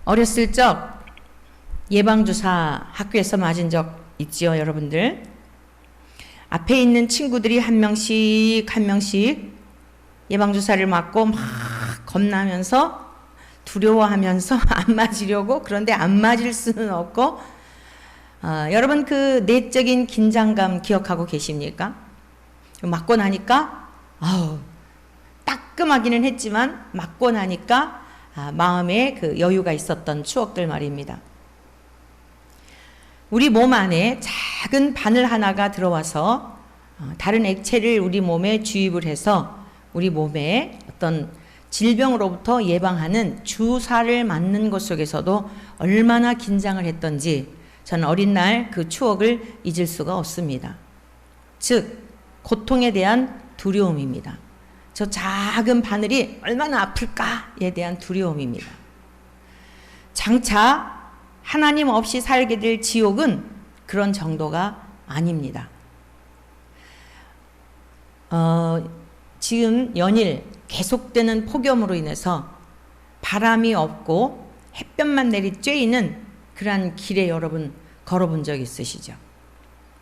어렸을 적 예방주사 학교에서 맞은 적 있지요, 여러분들? 앞에 있는 친구들이 한 명씩 예방주사를 맞고 막 겁나면서 두려워하면서 안 맞으려고, 그런데 안 맞을 수는 없고, 여러분 그 내적인 긴장감 기억하고 계십니까? 맞고 나니까 따끔하기는 했지만 맞고 나니까 마음에 그 여유가 있었던 추억들 말입니다. 우리 몸 안에 작은 바늘 하나가 들어와서 다른 액체를 우리 몸에 주입을 해서 우리 몸에 어떤 질병으로부터 예방하는 주사를 맞는 것 속에서도 얼마나 긴장을 했던지 저는 어린 날 그 추억을 잊을 수가 없습니다. 즉 고통에 대한 두려움입니다. 저 작은 바늘이 얼마나 아플까에 대한 두려움입니다. 장차 하나님 없이 살게 될 지옥은 그런 정도가 아닙니다. 지금 연일 계속되는 폭염으로 인해서 바람이 없고 햇볕만 내리 쬐이는 그러한 길에 여러분 걸어본 적 있으시죠?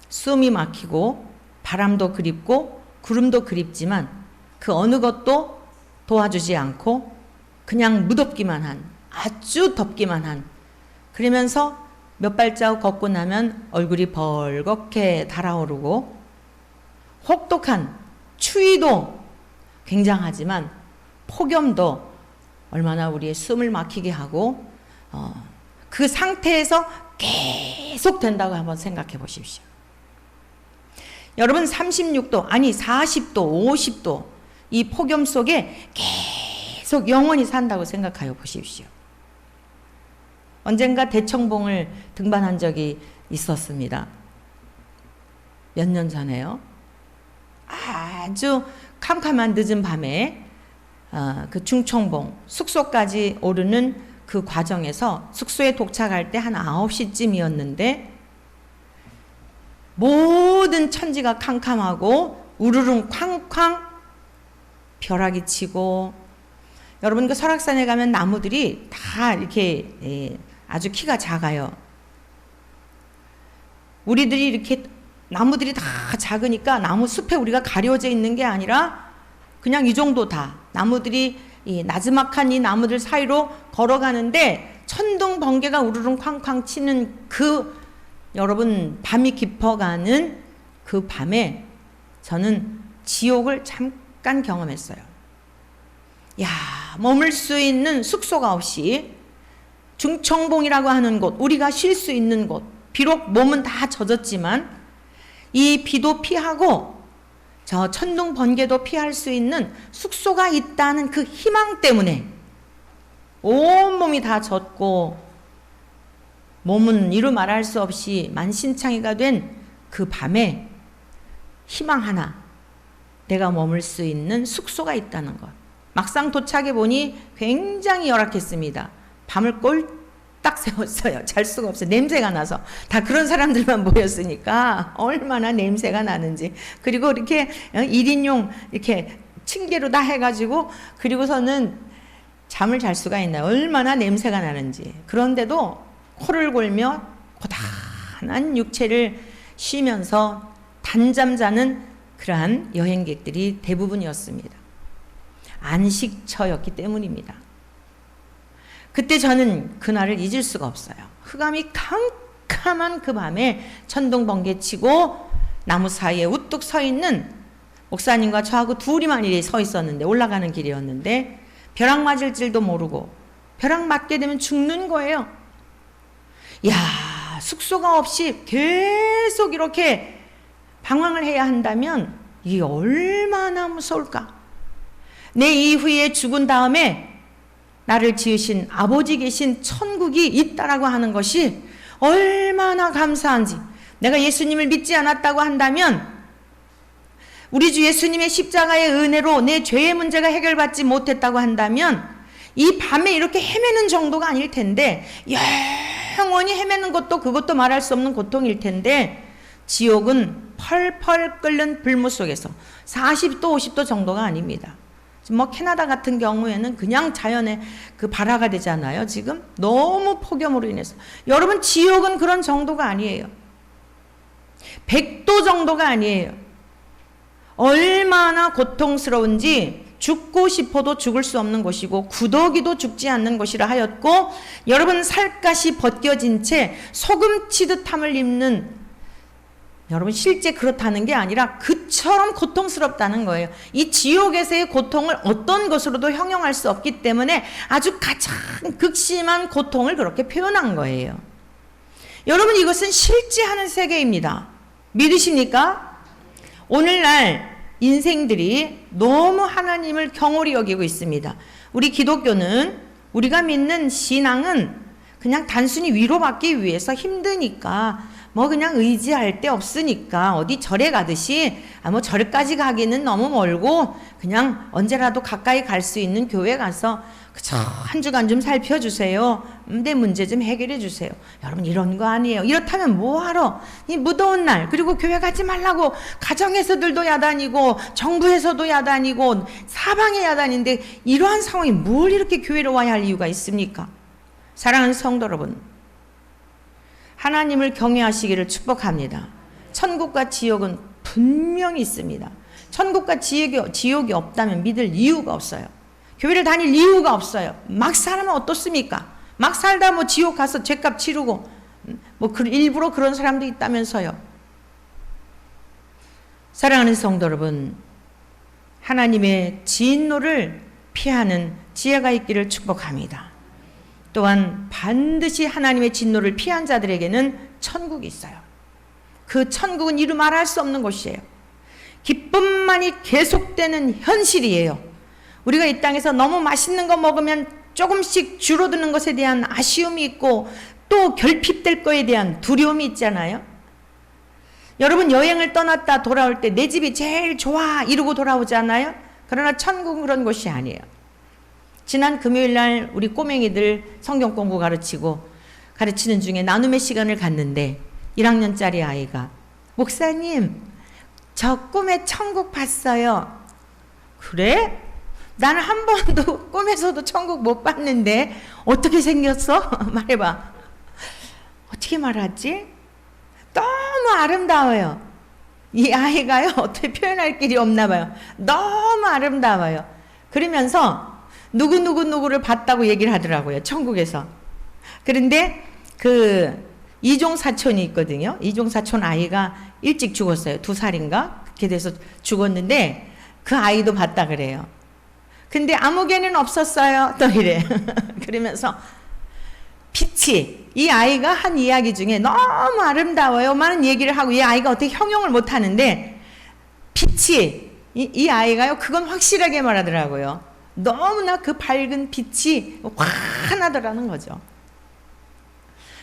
숨이 막히고 바람도 그립고 구름도 그립지만 그 어느 것도 도와주지 않고 그냥 무덥기만 한, 아주 덥기만 한, 그러면서 몇 발자국 걷고 나면 얼굴이 벌겋게 달아오르고 혹독한 추위도 굉장하지만 폭염도 얼마나 우리의 숨을 막히게 하고 그 상태에서 계속 된다고 한번 생각해 보십시오. 여러분 36도 아니 40도 50도 이 폭염 속에 계속 영원히 산다고 생각하여 보십시오. 언젠가 대청봉을 등반한 적이 있었습니다. 몇 년 전에요. 아주 캄캄한 늦은 밤에 그 중청봉 숙소까지 오르는 그 과정에서 숙소에 도착할 때 한 9시쯤이었는데 모든 천지가 캄캄하고 우르릉 쾅쾅 벼락이 치고, 여러분 그 설악산에 가면 나무들이 다 이렇게 아주 키가 작아요. 우리들이 이렇게 나무들이 다 작으니까 나무 숲에 우리가 가려져 있는 게 아니라 그냥 이 정도 다 나무들이 이 나지막한 이 나무들 사이로 걸어가는데 천둥 번개가 우르릉 쾅쾅 치는 그 여러분 밤이 깊어가는 그 밤에 저는 지옥을 잠깐 경험했어요. 야, 머물 수 있는 숙소가 없이 중청봉이라고 하는 곳, 우리가 쉴 수 있는 곳, 비록 몸은 다 젖었지만 이 비도 피하고 저 천둥 번개도 피할 수 있는 숙소가 있다는 그 희망 때문에 온몸이 다 젖고 몸은 이루 말할 수 없이 만신창이가 된 그 밤에 희망 하나, 내가 머물 수 있는 숙소가 있다는 것. 막상 도착해 보니 굉장히 열악했습니다. 밤을 꼴딱 새웠어요. 잘 수가 없어요. 냄새가 나서. 다 그런 사람들만 모였으니까 얼마나 냄새가 나는지. 그리고 이렇게 1인용 이렇게 층계로 다 해가지고 그리고서는 잠을 잘 수가 있나요? 얼마나 냄새가 나는지. 그런데도 코를 골며 고단한 육체를 쉬면서 단잠 자는 그러한 여행객들이 대부분이었습니다. 안식처였기 때문입니다. 그때 저는 그날을 잊을 수가 없어요. 흑암이 캄캄한 그 밤에 천둥 번개 치고 나무 사이에 우뚝 서 있는 목사님과 저하고 둘이만 이렇게 서 있었는데, 올라가는 길이었는데 벼락 맞을 줄도 모르고 벼락 맞게 되면 죽는 거예요. 야, 숙소가 없이 계속 이렇게 방황을 해야 한다면 이게 얼마나 무서울까? 내 이후에 죽은 다음에 나를 지으신 아버지 계신 천국이 있다라고 하는 것이 얼마나 감사한지. 내가 예수님을 믿지 않았다고 한다면, 우리 주 예수님의 십자가의 은혜로 내 죄의 문제가 해결받지 못했다고 한다면 이 밤에 이렇게 헤매는 정도가 아닐 텐데, 영원히 헤매는 것도 그것도 말할 수 없는 고통일 텐데, 지옥은 펄펄 끓는 불무 속에서 40도 50도 정도가 아닙니다. 뭐 캐나다 같은 경우에는 그냥 자연의 그 발화가 되잖아요. 지금 너무 폭염으로 인해서. 여러분, 지옥은 그런 정도가 아니에요. 100도 정도가 아니에요. 얼마나 고통스러운지 죽고 싶어도 죽을 수 없는 곳이고 구더기도 죽지 않는 곳이라 하였고, 여러분, 살갗이 벗겨진 채 소금치듯함을 입는, 여러분, 실제 그렇다는 게 아니라 그처럼 고통스럽다는 거예요. 이 지옥에서의 고통을 어떤 것으로도 형용할 수 없기 때문에 아주 가장 극심한 고통을 그렇게 표현한 거예요. 여러분, 이것은 실제 하는 세계입니다. 믿으십니까? 오늘날 인생들이 너무 하나님을 경홀히 여기고 있습니다. 우리 기독교는, 우리가 믿는 신앙은 그냥 단순히 위로받기 위해서 힘드니까, 뭐 그냥 의지할 데 없으니까 어디 절에 가듯이 뭐 절까지 가기는 너무 멀고 그냥 언제라도 가까이 갈 수 있는 교회 가서 그저 한 주간 좀 살펴주세요. 내 문제 좀 해결해 주세요. 여러분, 이런 거 아니에요. 이렇다면 뭐하러 이 무더운 날, 그리고 교회 가지 말라고 가정에서들도 야단이고 정부에서도 야단이고 사방에 야단인데, 이러한 상황이 뭘 이렇게 교회로 와야 할 이유가 있습니까? 사랑하는 성도 여러분, 하나님을 경외하시기를 축복합니다. 천국과 지옥은 분명히 있습니다. 천국과 지옥이 없다면 믿을 이유가 없어요. 교회를 다닐 이유가 없어요. 막 살면 어떻습니까? 막 살다 뭐 지옥 가서 죄값 치르고 뭐 일부러 그런 사람도 있다면서요. 사랑하는 성도 여러분, 하나님의 진노를 피하는 지혜가 있기를 축복합니다. 또한 반드시 하나님의 진노를 피한 자들에게는 천국이 있어요. 그 천국은 이루 말할 수 없는 곳이에요. 기쁨만이 계속되는 현실이에요. 우리가 이 땅에서 너무 맛있는 거 먹으면 조금씩 줄어드는 것에 대한 아쉬움이 있고, 또 결핍될 거에 대한 두려움이 있잖아요. 여러분, 여행을 떠났다 돌아올 때 내 집이 제일 좋아 이러고 돌아오잖아요. 그러나 천국은 그런 곳이 아니에요. 지난 금요일 날 우리 꼬맹이들 성경 공부 가르치는 중에 나눔의 시간을 갖는데 1학년짜리 아이가, 목사님, 저 꿈에 천국 봤어요. 그래? 나는 한 번도 꿈에서도 천국 못 봤는데 어떻게 생겼어? 말해봐. 어떻게 말하지? 너무 아름다워요. 이 아이가요, 어떻게 표현할 길이 없나 봐요. 너무 아름다워요. 그러면서 누구를 봤다고 얘기를 하더라고요, 천국에서. 그런데 그 이종 사촌이 있거든요. 이종 사촌 아이가 일찍 죽었어요. 2살인가? 그렇게 돼서 죽었는데 그 아이도 봤다 그래요. 근데 아무개는 없었어요. 또 이래. 그러면서 빛이, 이 아이가 한 이야기 중에 너무 아름다워요 많은 얘기를 하고, 이 아이가 어떻게 형용을 못 하는데 빛이, 이 아이가요, 그건 확실하게 말하더라고요. 너무나 그 밝은 빛이 환하더라는 거죠.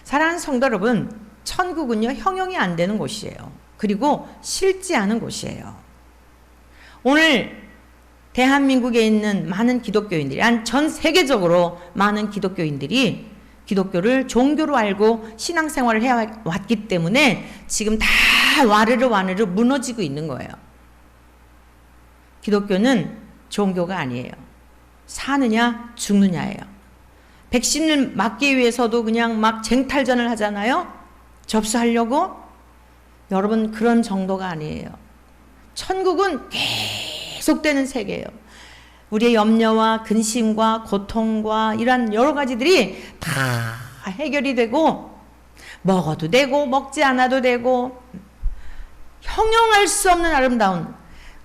사랑하는 성도 여러분, 천국은요, 형용이 안 되는 곳이에요. 그리고 싫지 않은 곳이에요. 오늘 대한민국에 있는 많은 기독교인들이, 전 세계적으로 많은 기독교인들이 기독교를 종교로 알고 신앙생활을 해왔기 때문에 지금 다 와르르 무너지고 있는 거예요. 기독교는 종교가 아니에요. 사느냐 죽느냐예요. 백신을 맞기 위해서도 그냥 막 쟁탈전을 하잖아요. 접수하려고. 여러분, 그런 정도가 아니에요. 천국은 계속되는 세계예요. 우리의 염려와 근심과 고통과 이러한 여러 가지들이 다 해결이 되고, 먹어도 되고 먹지 않아도 되고, 형용할 수 없는 아름다운,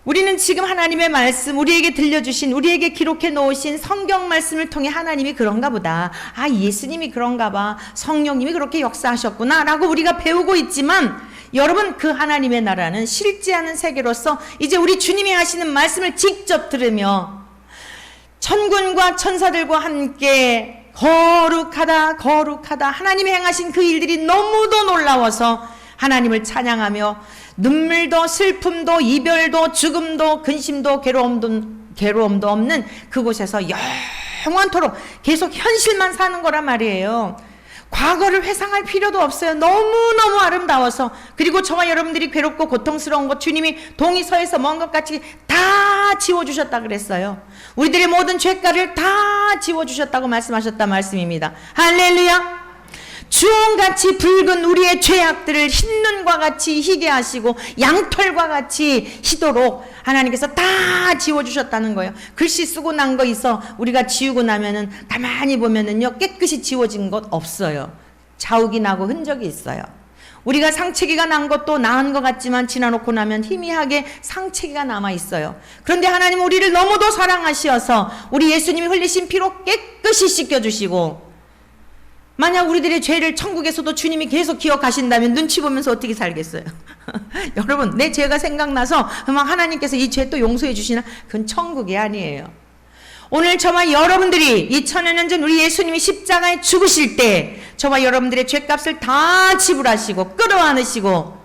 우리는 지금 하나님의 말씀, 우리에게 들려주신, 우리에게 기록해 놓으신 성경 말씀을 통해 하나님이 그런가 보다, 예수님이 그런가 봐, 성령님이 그렇게 역사하셨구나 라고 우리가 배우고 있지만, 여러분, 그 하나님의 나라는 실제 하는 세계로서 이제 우리 주님이 하시는 말씀을 직접 들으며 천군과 천사들과 함께 거룩하다 거룩하다, 하나님이 행하신 그 일들이 너무도 놀라워서 하나님을 찬양하며 눈물도 슬픔도 이별도 죽음도 근심도 괴로움도 없는 그곳에서 영원토록 계속 현실만 사는 거란 말이에요. 과거를 회상할 필요도 없어요. 너무너무 아름다워서. 그리고 저와 여러분들이 괴롭고 고통스러운 것 주님이 동의서에서 먼 것 같이 다 지워주셨다 그랬어요. 우리들의 모든 죄가를 다 지워주셨다고 말씀하셨단 말씀입니다. 할렐루야. 주홍같이 붉은 우리의 죄악들을 흰눈과 같이 희게 하시고 양털과 같이 희도록 하나님께서 다 지워주셨다는 거예요. 글씨 쓰고 난 거 있어 우리가 지우고 나면은 가만히 보면은요 깨끗이 지워진 것 없어요. 자욱이 나고 흔적이 있어요. 우리가 상체기가 난 것도 나은 것 같지만 지나놓고 나면 희미하게 상체기가 남아 있어요. 그런데 하나님은 우리를 너무도 사랑하시어서 우리 예수님이 흘리신 피로 깨끗이 씻겨주시고, 만약 우리들의 죄를 천국에서도 주님이 계속 기억하신다면 눈치 보면서 어떻게 살겠어요? 여러분, 내 죄가 생각나서 막 하나님께서 이 죄 또 용서해 주시나? 그건 천국이 아니에요. 오늘 저와 여러분들이 2000년 전 우리 예수님이 십자가에 죽으실 때 저와 여러분들의 죄값을 다 지불하시고 끌어안으시고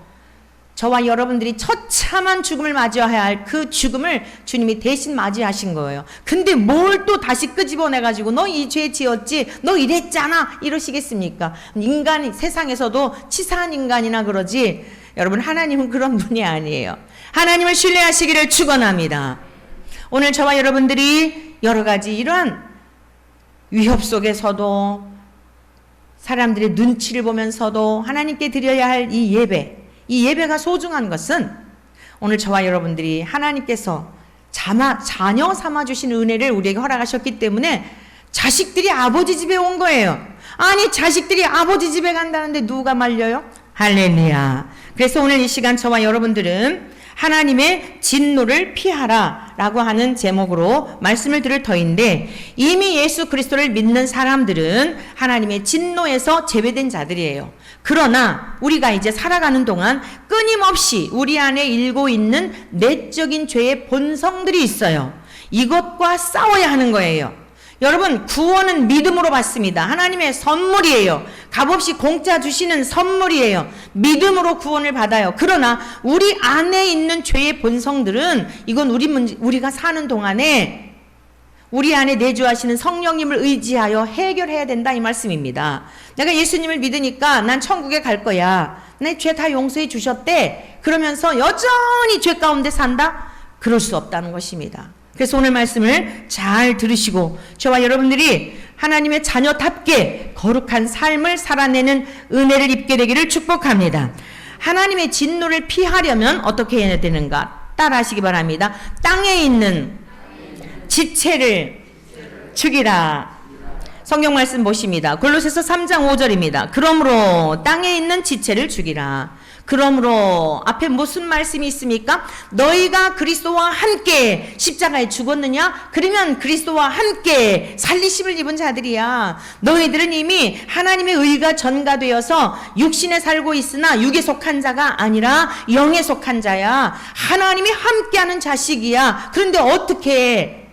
저와 여러분들이 처참한 죽음을 맞이해야 할 그 죽음을 주님이 대신 맞이하신 거예요. 근데 뭘 또 다시 끄집어내가지고 너 이 죄 지었지? 너 이랬잖아? 이러시겠습니까? 인간이 세상에서도 치사한 인간이나 그러지, 여러분 하나님은 그런 분이 아니에요. 하나님을 신뢰하시기를 축원합니다. 오늘 저와 여러분들이 여러 가지 이러한 위협 속에서도 사람들의 눈치를 보면서도 하나님께 드려야 할 이 예배가 소중한 것은 오늘 저와 여러분들이 하나님께서 자녀 삼아주신 은혜를 우리에게 허락하셨기 때문에 자식들이 아버지 집에 온 거예요. 아니 자식들이 아버지 집에 간다는데 누가 말려요? 할렐루야. 그래서 오늘 이 시간 저와 여러분들은 하나님의 진노를 피하라 라고 하는 제목으로 말씀을 들을 터인데, 이미 예수 그리스도를 믿는 사람들은 하나님의 진노에서 제외된 자들이에요. 그러나 우리가 이제 살아가는 동안 끊임없이 우리 안에 일고 있는 내적인 죄의 본성들이 있어요. 이것과 싸워야 하는 거예요. 여러분, 구원은 믿음으로 받습니다. 하나님의 선물이에요. 값없이 공짜 주시는 선물이에요. 믿음으로 구원을 받아요. 그러나 우리 안에 있는 죄의 본성들은 이건 우리가 사는 동안에 우리 안에 내주하시는 성령님을 의지하여 해결해야 된다 이 말씀입니다. 내가 예수님을 믿으니까 난 천국에 갈 거야. 내 죄 다 용서해 주셨대. 그러면서 여전히 죄 가운데 산다? 그럴 수 없다는 것입니다. 그래서 오늘 말씀을 잘 들으시고 저와 여러분들이 하나님의 자녀답게 거룩한 삶을 살아내는 은혜를 입게 되기를 축복합니다. 하나님의 진노를 피하려면 어떻게 해야 되는가? 따라 하시기 바랍니다. 땅에 있는 지체를 죽이라. 성경 말씀 보십니다. 골로새서 3장 5절입니다. 그러므로 땅에 있는 지체를 죽이라. 그러므로 앞에 무슨 말씀이 있습니까? 너희가 그리스도와 함께 십자가에 죽었느냐? 그러면 그리스도와 함께 살리심을 입은 자들이야. 너희들은 이미 하나님의 의가 전가되어서 육신에 살고 있으나 육에 속한 자가 아니라 영에 속한 자야. 하나님이 함께하는 자식이야. 그런데 어떻게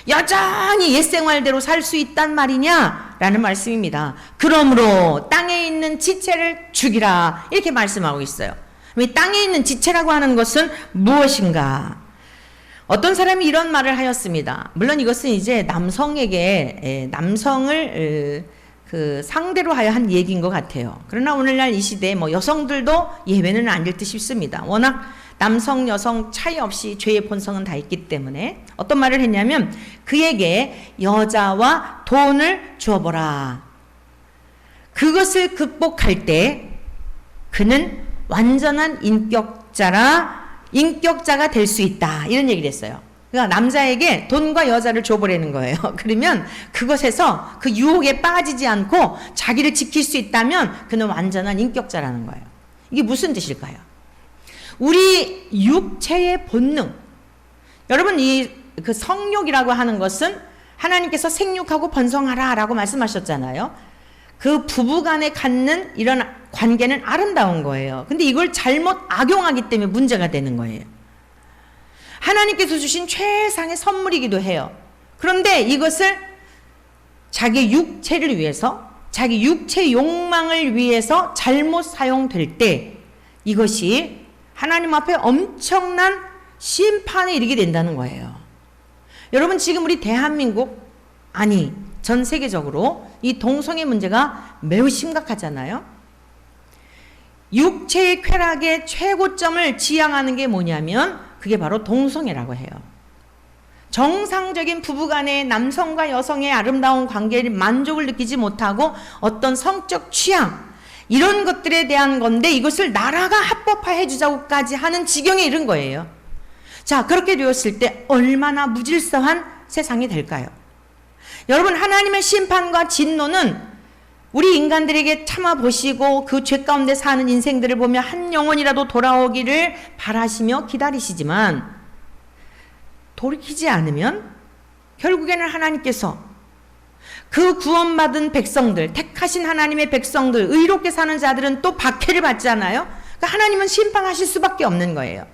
여전히 옛 생활대로 살 수 있단 말이냐? 라는 말씀입니다. 그러므로 땅에 있는 지체를 죽이라. 이렇게 말씀하고 있어요. 이 땅에 있는 지체라고 하는 것은 무엇인가? 어떤 사람이 이런 말을 하였습니다. 물론 이것은 이제 남성에게, 남성을 상대로 하여 한 얘기인 것 같아요. 그러나 오늘날 이 시대에 여성들도 예외는 아닐 듯 싶습니다. 워낙 남성, 여성 차이 없이 죄의 본성은 다 있기 때문에 어떤 말을 했냐면 그에게 여자와 돈을 주어보라. 그것을 극복할 때 그는 완전한 인격자가 될 수 있다. 이런 얘기를 했어요. 그러니까 남자에게 돈과 여자를 줘보라는 거예요. 그러면 그것에서 그 유혹에 빠지지 않고 자기를 지킬 수 있다면 그는 완전한 인격자라는 거예요. 이게 무슨 뜻일까요? 우리 육체의 본능. 여러분, 그 성욕이라고 하는 것은 하나님께서 생육하고 번성하라 라고 말씀하셨잖아요. 그 부부 간에 갖는 이런 관계는 아름다운 거예요. 근데 이걸 잘못 악용하기 때문에 문제가 되는 거예요. 하나님께서 주신 최상의 선물이기도 해요. 그런데 이것을 자기 육체를 위해서, 자기 육체 욕망을 위해서 잘못 사용될 때 이것이 하나님 앞에 엄청난 심판에 이르게 된다는 거예요. 여러분, 지금 우리 대한민국, 아니 전 세계적으로 이 동성애 문제가 매우 심각하잖아요. 육체의 쾌락의 최고점을 지향하는 게 뭐냐면 그게 바로 동성애라고 해요. 정상적인 부부간의 남성과 여성의 아름다운 관계를 만족을 느끼지 못하고 어떤 성적 취향 이런 것들에 대한 건데 이것을 나라가 합법화해 주자고까지 하는 지경에 이른 거예요. 자, 그렇게 되었을 때 얼마나 무질서한 세상이 될까요? 여러분, 하나님의 심판과 진노는 우리 인간들에게 참아보시고 그 죄 가운데 사는 인생들을 보며 한 영혼이라도 돌아오기를 바라시며 기다리시지만 돌이키지 않으면 결국에는 하나님께서 그 구원받은 백성들, 택하신 하나님의 백성들, 의롭게 사는 자들은 또 박해를 받잖아요. 그러니까 하나님은 심판하실 수밖에 없는 거예요.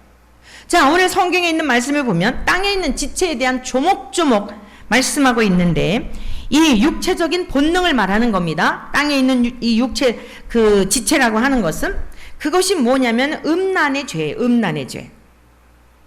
자, 오늘 성경에 있는 말씀을 보면 땅에 있는 지체에 대한 조목조목 말씀하고 있는데 이 육체적인 본능을 말하는 겁니다. 땅에 있는 이 육체, 그 지체라고 하는 것은 그것이 뭐냐면 음란의 죄예요. 음란의 죄.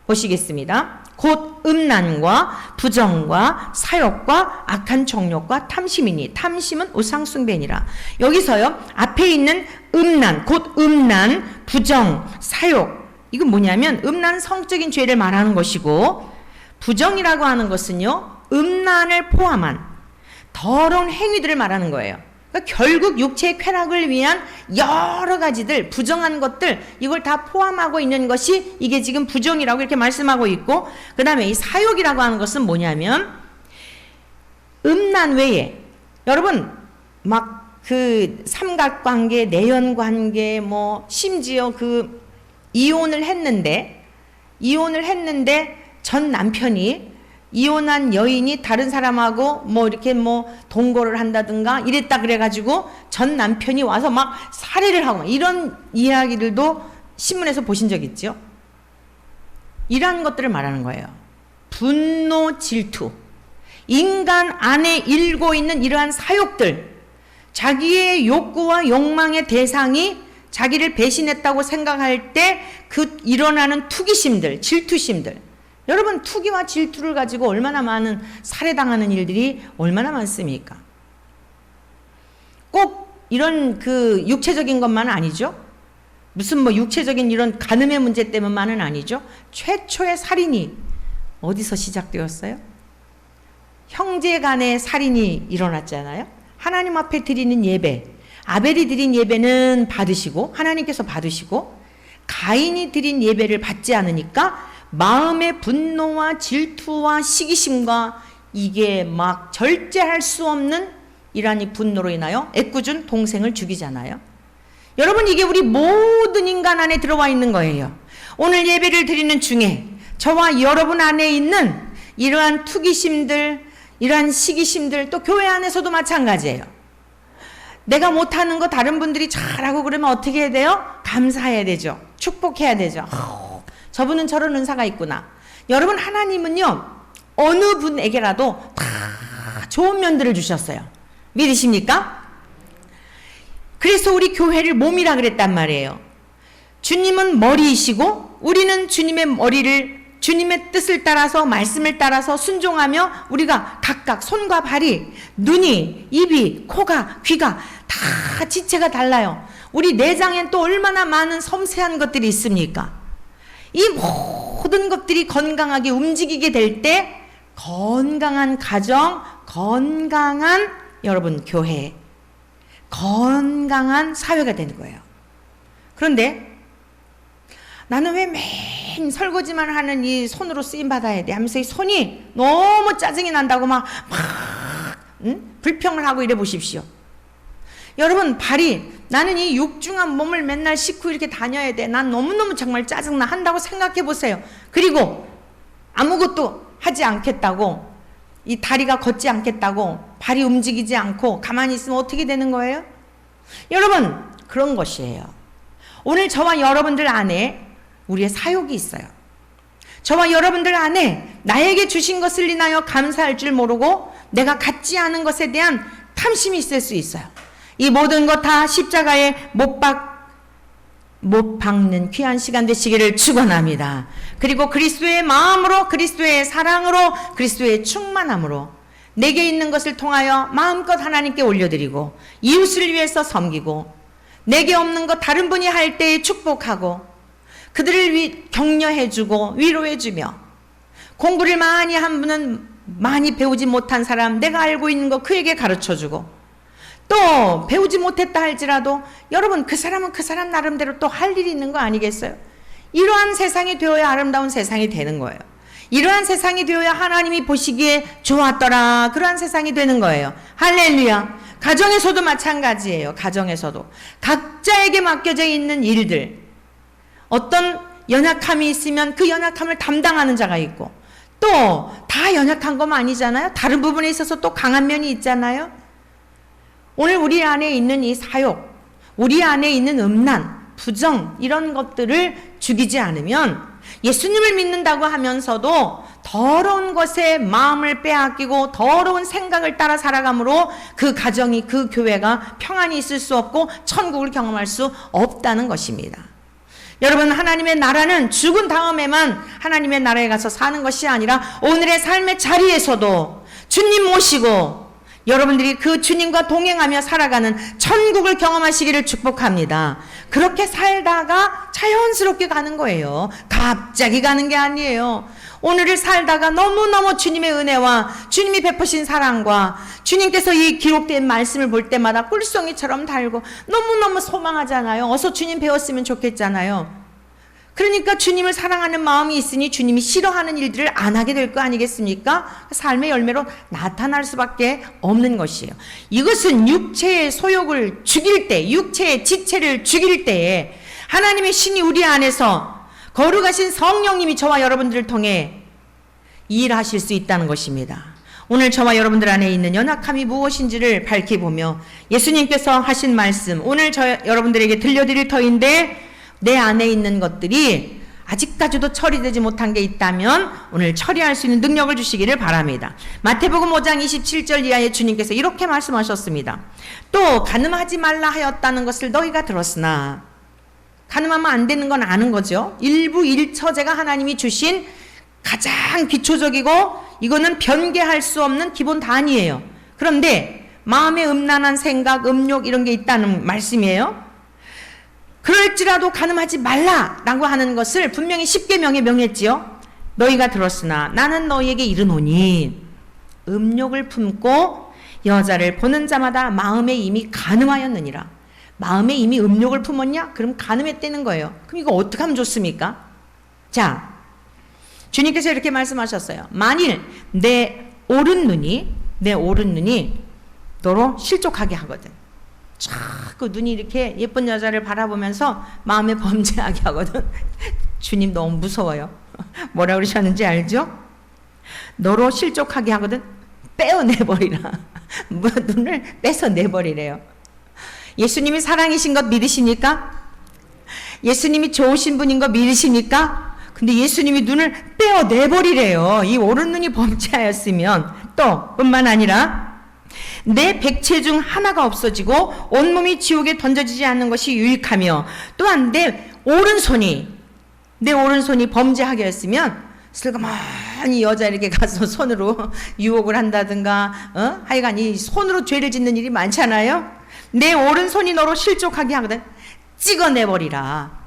보시겠습니다. 곧 음란과 부정과 사욕과 악한 정욕과 탐심이니 탐심은 우상숭배니라. 여기서요 앞에 있는 음란, 곧 음란, 부정, 사욕 이건 뭐냐면 음란 성적인 죄를 말하는 것이고 부정이라고 하는 것은요 음란을 포함한 더러운 행위들을 말하는 거예요. 그러니까 결국 육체의 쾌락을 위한 여러 가지들, 부정한 것들 이걸 다 포함하고 있는 것이 이게 지금 부정이라고 이렇게 말씀하고 있고 그 다음에 이 사욕이라고 하는 것은 뭐냐면 음란 외에 여러분 막 그 삼각관계, 내연관계 뭐 심지어 그 이혼을 했는데 전 남편이 이혼한 여인이 다른 사람하고 뭐 이렇게 뭐 동거를 한다든가 이랬다 그래가지고 전 남편이 와서 막 살해를 하고 이런 이야기들도 신문에서 보신 적 있죠? 이러한 것들을 말하는 거예요. 분노, 질투. 인간 안에 일고 있는 이러한 사욕들, 자기의 욕구와 욕망의 대상이 자기를 배신했다고 생각할 때 그 일어나는 투기심들, 질투심들. 여러분 투기와 질투를 가지고 얼마나 많은 살해당하는 일들이 얼마나 많습니까? 꼭 이런 그 육체적인 것만 아니죠. 무슨 뭐 육체적인 이런 간음의 문제 때문만은 아니죠. 최초의 살인이 어디서 시작되었어요? 형제 간의 살인이 일어났잖아요. 하나님 앞에 드리는 예배, 아벨이 드린 예배는 받으시고 하나님께서 받으시고 가인이 드린 예배를 받지 않으니까 마음의 분노와 질투와 시기심과 이게 막 절제할 수 없는 이러한 이 분노로 인하여 애꿎은 동생을 죽이잖아요. 여러분 이게 우리 모든 인간 안에 들어와 있는 거예요. 오늘 예배를 드리는 중에 저와 여러분 안에 있는 이러한 투기심들, 이러한 시기심들 또 교회 안에서도 마찬가지예요. 내가 못하는 거 다른 분들이 잘하고 그러면 어떻게 해야 돼요? 감사해야 되죠. 축복해야 되죠. 저분은 저런 은사가 있구나. 여러분 하나님은요 어느 분에게라도 다 좋은 면들을 주셨어요. 믿으십니까? 그래서 우리 교회를 몸이라 그랬단 말이에요. 주님은 머리이시고 우리는 주님의 머리를 주님의 뜻을 따라서 말씀을 따라서 순종하며 우리가 각각 손과 발이, 눈이, 입이, 코가, 귀가 다 지체가 달라요. 우리 내장엔 또 얼마나 많은 섬세한 것들이 있습니까? 이 모든 것들이 건강하게 움직이게 될 때 건강한 가정, 건강한 여러분 교회, 건강한 사회가 되는 거예요. 그런데 나는 왜 맨 설거지만 하는 이 손으로 쓰임 받아야 돼 하면서 이 손이 너무 짜증이 난다고 막 불평을 하고 이래 보십시오. 여러분 발이 나는 이 육중한 몸을 맨날 씻고 이렇게 다녀야 돼. 난 너무너무 정말 짜증나 한다고 생각해 보세요. 그리고 아무것도 하지 않겠다고 이 다리가 걷지 않겠다고 발이 움직이지 않고 가만히 있으면 어떻게 되는 거예요? 여러분 그런 것이에요. 오늘 저와 여러분들 안에 우리의 사욕이 있어요. 저와 여러분들 안에 나에게 주신 것을 인하여 감사할 줄 모르고 내가 갖지 않은 것에 대한 탐심이 있을 수 있어요. 이 모든 것 다 십자가에 못 박는 귀한 시간 되시기를 축원합니다. 그리고 그리스도의 마음으로, 그리스도의 사랑으로, 그리스도의 충만함으로 내게 있는 것을 통하여 마음껏 하나님께 올려드리고 이웃을 위해서 섬기고 내게 없는 것 다른 분이 할 때에 축복하고 그들을 격려해주고 위로해주며 공부를 많이 한 분은 많이 배우지 못한 사람 내가 알고 있는 거 그에게 가르쳐주고 또 배우지 못했다 할지라도 여러분 그 사람은 그 사람 나름대로 또 할 일이 있는 거 아니겠어요? 이러한 세상이 되어야 아름다운 세상이 되는 거예요. 이러한 세상이 되어야 하나님이 보시기에 좋았더라 그러한 세상이 되는 거예요. 할렐루야. 가정에서도 마찬가지예요. 가정에서도 각자에게 맡겨져 있는 일들 어떤 연약함이 있으면 그 연약함을 담당하는 자가 있고 또 다 연약한 것만 아니잖아요. 다른 부분에 있어서 또 강한 면이 있잖아요. 오늘 우리 안에 있는 이 사욕, 우리 안에 있는 음란, 부정 이런 것들을 죽이지 않으면 예수님을 믿는다고 하면서도 더러운 것에 마음을 빼앗기고 더러운 생각을 따라 살아감으로 그 가정이 그 교회가 평안히 있을 수 없고 천국을 경험할 수 없다는 것입니다. 여러분 하나님의 나라는 죽은 다음에만 하나님의 나라에 가서 사는 것이 아니라 오늘의 삶의 자리에서도 주님 모시고 여러분들이 그 주님과 동행하며 살아가는 천국을 경험하시기를 축복합니다. 그렇게 살다가 자연스럽게 가는 거예요. 갑자기 가는 게 아니에요. 오늘을 살다가 너무너무 주님의 은혜와 주님이 베푸신 사랑과 주님께서 이 기록된 말씀을 볼 때마다 꿀송이처럼 달고 너무너무 소망하잖아요. 어서 주님 배웠으면 좋겠잖아요. 그러니까 주님을 사랑하는 마음이 있으니 주님이 싫어하는 일들을 안 하게 될 거 아니겠습니까? 삶의 열매로 나타날 수밖에 없는 것이에요. 이것은 육체의 소욕을 죽일 때, 육체의 지체를 죽일 때에 하나님의 신이 우리 안에서 거룩하신 성령님이 저와 여러분들을 통해 일하실 수 있다는 것입니다. 오늘 저와 여러분들 안에 있는 연약함이 무엇인지를 밝혀보며 예수님께서 하신 말씀, 오늘 여러분들에게 들려드릴 터인데 내 안에 있는 것들이 아직까지도 처리되지 못한 게 있다면 오늘 처리할 수 있는 능력을 주시기를 바랍니다. 마태복음 5장 27절 이하에 주님께서 이렇게 말씀하셨습니다. 또 가늠하지 말라 하였다는 것을 너희가 들었으나 가늠하면 안 되는 건 아는 거죠. 일부 일처제가 하나님이 주신 가장 기초적이고 이거는 변개할 수 없는 기본 단위예요. 그런데 마음에 음란한 생각, 음욕 이런 게 있다는 말씀이에요. 그럴지라도 가늠하지 말라라고 하는 것을 분명히 십계명에 명했지요. 너희가 들었으나 나는 너희에게 이르노니 음욕을 품고 여자를 보는 자마다 마음에 이미 가늠하였느니라. 마음에 이미 음욕을 품었냐? 그럼 가늠했다는 거예요. 그럼 이거 어떻게 하면 좋습니까? 자, 주님께서 이렇게 말씀하셨어요. 만일 내 오른눈이 너로 실족하게 하거든. 자꾸 눈이 이렇게 예쁜 여자를 바라보면서 마음에 범죄하게 하거든. 주님 너무 무서워요. 뭐라 그러셨는지 알죠? 너로 실족하게 하거든. 빼어내버리라. 눈을 빼서 내버리래요. 예수님이 사랑이신 것 믿으십니까? 예수님이 좋으신 분인 거 믿으십니까? 근데 예수님이 눈을 빼어내버리래요. 이 오른눈이 범죄하였으면 또 뿐만 아니라 내 백체 중 하나가 없어지고 온몸이 지옥에 던져지지 않는 것이 유익하며 또한 내 오른손이 범죄하게 했으면 슬그머니 여자 이렇게 가서 손으로 유혹을 한다든가 하여간 이 손으로 죄를 짓는 일이 많잖아요. 내 오른손이 너로 실족하게 하거든. 찍어내버리라.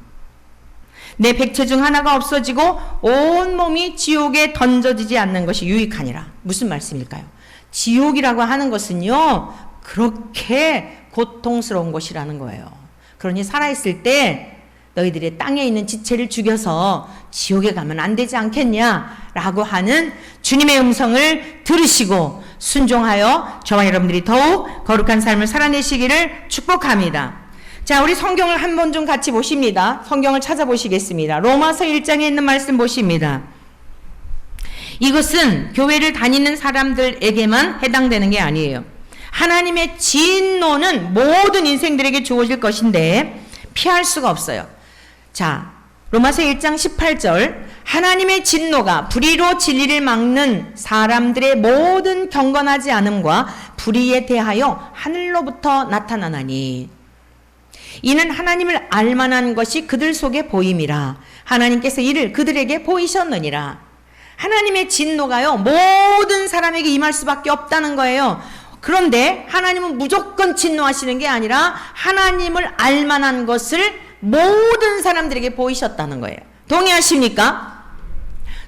내 백체 중 하나가 없어지고 온몸이 지옥에 던져지지 않는 것이 유익하니라. 무슨 말씀일까요? 지옥이라고 하는 것은요, 그렇게 고통스러운 곳이라는 거예요. 그러니 살아있을 때 너희들의 땅에 있는 지체를 죽여서 지옥에 가면 안 되지 않겠냐라고 하는 주님의 음성을 들으시고 순종하여 저와 여러분들이 더욱 거룩한 삶을 살아내시기를 축복합니다. 자, 우리 성경을 한 번 좀 같이 보십니다. 성경을 찾아보시겠습니다. 로마서 1장에 있는 말씀 보십니다. 이것은 교회를 다니는 사람들에게만 해당되는 게 아니에요. 하나님의 진노는 모든 인생들에게 주어질 것인데 피할 수가 없어요. 자, 로마서 1장 18절 하나님의 진노가 불의로 진리를 막는 사람들의 모든 경건하지 않음과 불의에 대하여 하늘로부터 나타나나니 이는 하나님을 알만한 것이 그들 속에 보임이라 하나님께서 이를 그들에게 보이셨느니라. 하나님의 진노가요, 모든 사람에게 임할 수밖에 없다는 거예요. 그런데 하나님은 무조건 진노하시는 게 아니라 하나님을 알만한 것을 모든 사람들에게 보이셨다는 거예요. 동의하십니까?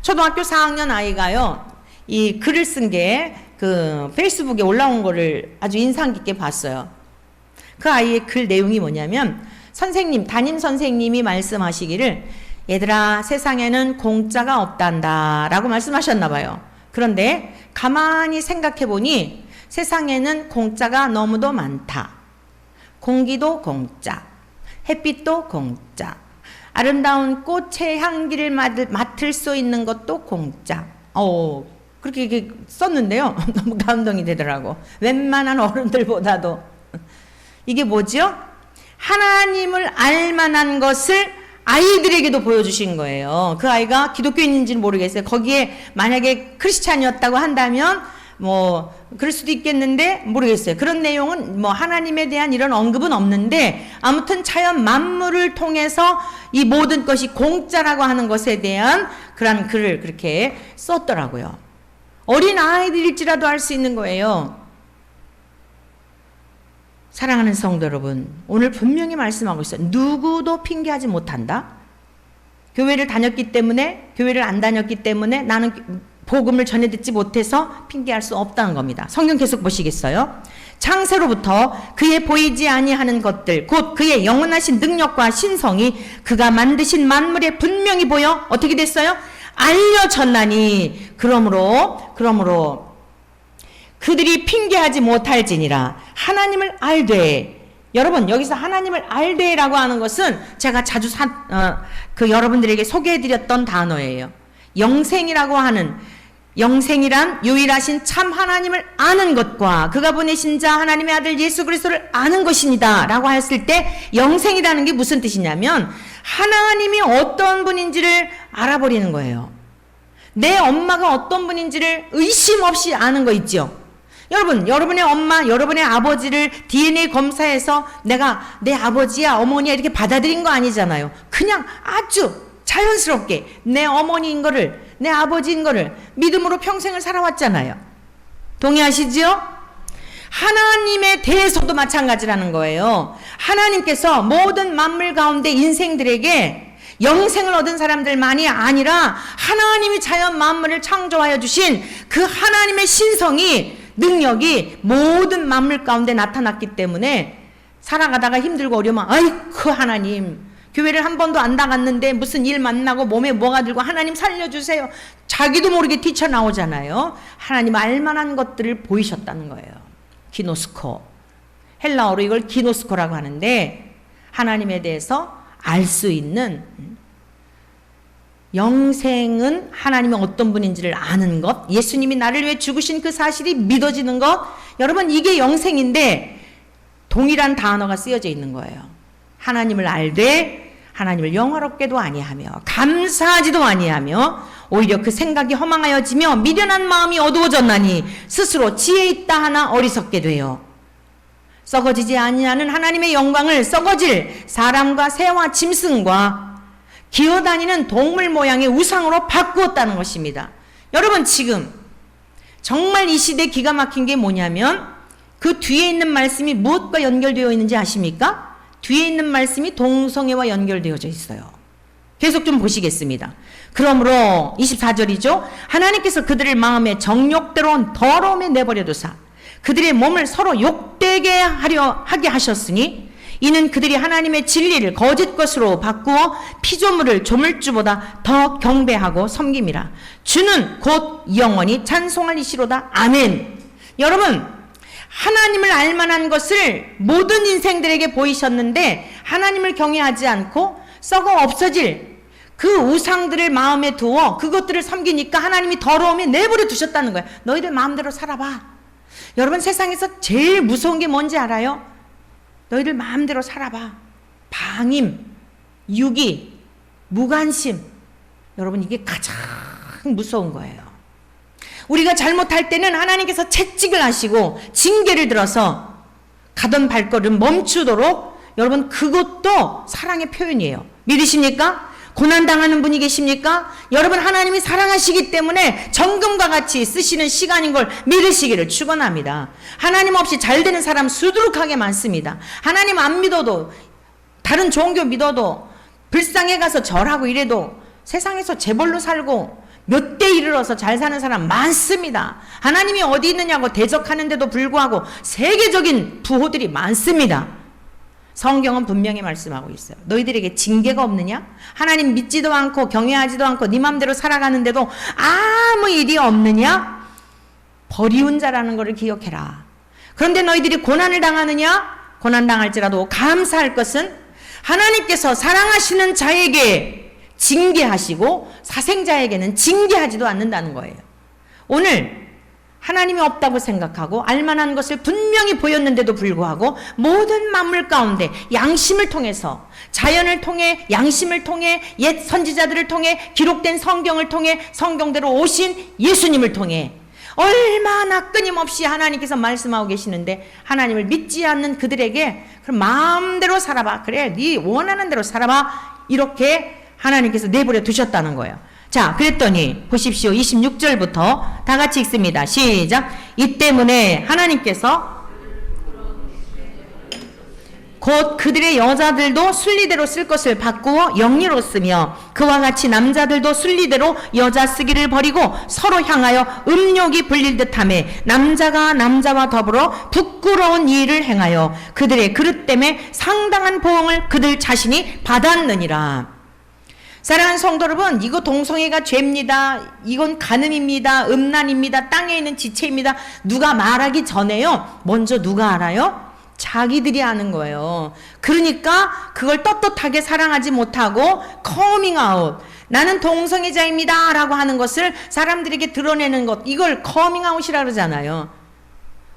초등학교 4학년 아이가요, 이 글을 쓴 게 그 페이스북에 올라온 거를 아주 인상 깊게 봤어요. 그 아이의 글 내용이 뭐냐면, 선생님, 담임 선생님이 말씀하시기를 얘들아, 세상에는 공짜가 없단다 라고 말씀하셨나 봐요. 그런데 가만히 생각해 보니 세상에는 공짜가 너무도 많다. 공기도 공짜, 햇빛도 공짜, 아름다운 꽃의 향기를 맡을 수 있는 것도 공짜. 그렇게 썼는데요. 너무 감동이 되더라고. 웬만한 어른들보다도. 이게 뭐죠? 하나님을 알만한 것을 아이들에게도 보여주신 거예요. 그 아이가 기독교인인지는 모르겠어요. 거기에 만약에 크리스찬이었다고 한다면 뭐 그럴 수도 있겠는데 모르겠어요. 그런 내용은 뭐 하나님에 대한 이런 언급은 없는데, 아무튼 자연 만물을 통해서 이 모든 것이 공짜라고 하는 것에 대한 그런 글을 그렇게 썼더라고요. 어린 아이들일지라도 알 수 있는 거예요. 사랑하는 성도 여러분, 오늘 분명히 말씀하고 있어요. 누구도 핑계하지 못한다. 교회를 다녔기 때문에, 교회를 안 다녔기 때문에 나는 복음을 전해 듣지 못해서 핑계할 수 없다는 겁니다. 성경 계속 보시겠어요? 창세로부터 그의 보이지 아니하는 것들, 곧 그의 영원하신 능력과 신성이 그가 만드신 만물에 분명히 보여 어떻게 됐어요? 알려졌나니. 그러므로 그들이 핑계하지 못할지니라. 하나님을 알되. 여러분, 여기서 하나님을 알되라고 하는 것은 제가 자주 여러분들에게 소개해드렸던 단어예요. 영생이라고 하는, 영생이란 유일하신 참 하나님을 아는 것과 그가 보내신 자 하나님의 아들 예수 그리스도를 아는 것입니다 라고 했을 때, 영생이라는 게 무슨 뜻이냐면 하나님이 어떤 분인지를 알아버리는 거예요. 내 엄마가 어떤 분인지를 의심 없이 아는 거 있죠. 여러분, 여러분의 엄마, 여러분의 아버지를 DNA 검사해서 내가 내 아버지야, 어머니야 이렇게 받아들인 거 아니잖아요. 그냥 아주 자연스럽게 내 어머니인 거를, 내 아버지인 거를 믿음으로 평생을 살아왔잖아요. 동의하시죠? 하나님에 대해서도 마찬가지라는 거예요. 하나님께서 모든 만물 가운데 인생들에게 영생을 얻은 사람들만이 아니라 하나님이 자연 만물을 창조하여 주신 그 하나님의 신성이, 능력이 모든 만물 가운데 나타났기 때문에 살아가다가 힘들고 어려우면 아이쿠 하나님, 교회를 한 번도 안 나갔는데 무슨 일 만나고 몸에 뭐가 들고 하나님 살려주세요. 자기도 모르게 뛰쳐나오잖아요. 하나님 알만한 것들을 보이셨다는 거예요. 기노스코. 헬라어로 이걸 기노스코라고 하는데, 하나님에 대해서 알 수 있는, 영생은 하나님이 어떤 분인지를 아는 것, 예수님이 나를 위해 죽으신 그 사실이 믿어지는 것. 여러분, 이게 영생인데 동일한 단어가 쓰여져 있는 거예요. 하나님을 알되 하나님을 영화롭게도 아니하며 감사하지도 아니하며 오히려 그 생각이 허망하여지며 미련한 마음이 어두워졌나니 스스로 지혜 있다 하나 어리석게 되어 썩어지지 아니하는 하나님의 영광을 썩어질 사람과 새와 짐승과 기어다니는 동물 모양의 우상으로 바꾸었다는 것입니다. 여러분, 지금 정말 이 시대 기가 막힌 게 뭐냐면 그 뒤에 있는 말씀이 무엇과 연결되어 있는지 아십니까? 뒤에 있는 말씀이 동성애와 연결되어져 있어요. 계속 좀 보시겠습니다. 그러므로 24절이죠. 하나님께서 그들을 마음의 정욕대로 더러움에 내버려 두사 그들의 몸을 서로 욕되게 하게 하셨으니 이는 그들이 하나님의 진리를 거짓 것으로 바꾸어 피조물을 조물주보다 더 경배하고 섬김이라. 주는 곧 영원히 찬송할 이시로다. 아멘. 여러분, 하나님을 알만한 것을 모든 인생들에게 보이셨는데 하나님을 경외하지 않고 썩어 없어질 그 우상들을 마음에 두어 그것들을 섬기니까 하나님이 더러움에 내버려 두셨다는 거예요. 너희들 마음대로 살아봐. 여러분, 세상에서 제일 무서운 게 뭔지 알아요? 너희들 마음대로 살아봐. 방임, 유기, 무관심. 여러분, 이게 가장 무서운 거예요. 우리가 잘못할 때는 하나님께서 채찍을 하시고 징계를 들어서 가던 발걸음 멈추도록, 여러분, 그것도 사랑의 표현이에요. 믿으십니까? 고난당하는 분이 계십니까? 여러분, 하나님이 사랑하시기 때문에 정금과 같이 쓰시는 시간인 걸 믿으시기를 축원합니다. 하나님 없이 잘 되는 사람 수두룩하게 많습니다. 하나님 안 믿어도, 다른 종교 믿어도, 불상에 가서 절하고 이래도 세상에서 재벌로 살고 몇 대 이르러서 잘 사는 사람 많습니다. 하나님이 어디 있느냐고 대적하는데도 불구하고 세계적인 부호들이 많습니다. 성경은 분명히 말씀하고 있어요. 너희들에게 징계가 없느냐? 하나님 믿지도 않고 경외하지도 않고 네 맘대로 살아가는데도 아무 일이 없느냐? 버리운 자라는 것을 기억해라. 그런데 너희들이 고난을 당하느냐? 고난당할지라도 감사할 것은 하나님께서 사랑하시는 자에게 징계하시고 사생자에게는 징계하지도 않는다는 거예요. 오늘 하나님이 없다고 생각하고 알만한 것을 분명히 보였는데도 불구하고 모든 만물 가운데 양심을 통해서, 자연을 통해, 양심을 통해, 옛 선지자들을 통해, 기록된 성경을 통해, 성경대로 오신 예수님을 통해 얼마나 끊임없이 하나님께서 말씀하고 계시는데 하나님을 믿지 않는 그들에게 그럼 마음대로 살아봐. 그래, 네 원하는 대로 살아봐. 이렇게 하나님께서 내버려 두셨다는 거예요. 자, 그랬더니 보십시오. 26절부터 다 같이 읽습니다. 시작. 이 때문에 하나님께서 곧 그들의 여자들도 순리대로 쓸 것을 바꾸어 영리로 쓰며 그와 같이 남자들도 순리대로 여자 쓰기를 버리고 서로 향하여 음욕이 불릴 듯하매 남자가 남자와 더불어 부끄러운 일을 행하여 그들의 그릇 때문에 상당한 보응을 그들 자신이 받았느니라. 사랑하는 성도 여러분, 이거 동성애가 죄입니다. 이건 간음입니다. 음란입니다. 땅에 있는 지체입니다. 누가 말하기 전에요. 먼저 누가 알아요? 자기들이 아는 거예요. 그러니까 그걸 떳떳하게 사랑하지 못하고 커밍아웃, 나는 동성애자입니다 라고 하는 것을 사람들에게 드러내는 것, 이걸 커밍아웃이라 그러잖아요.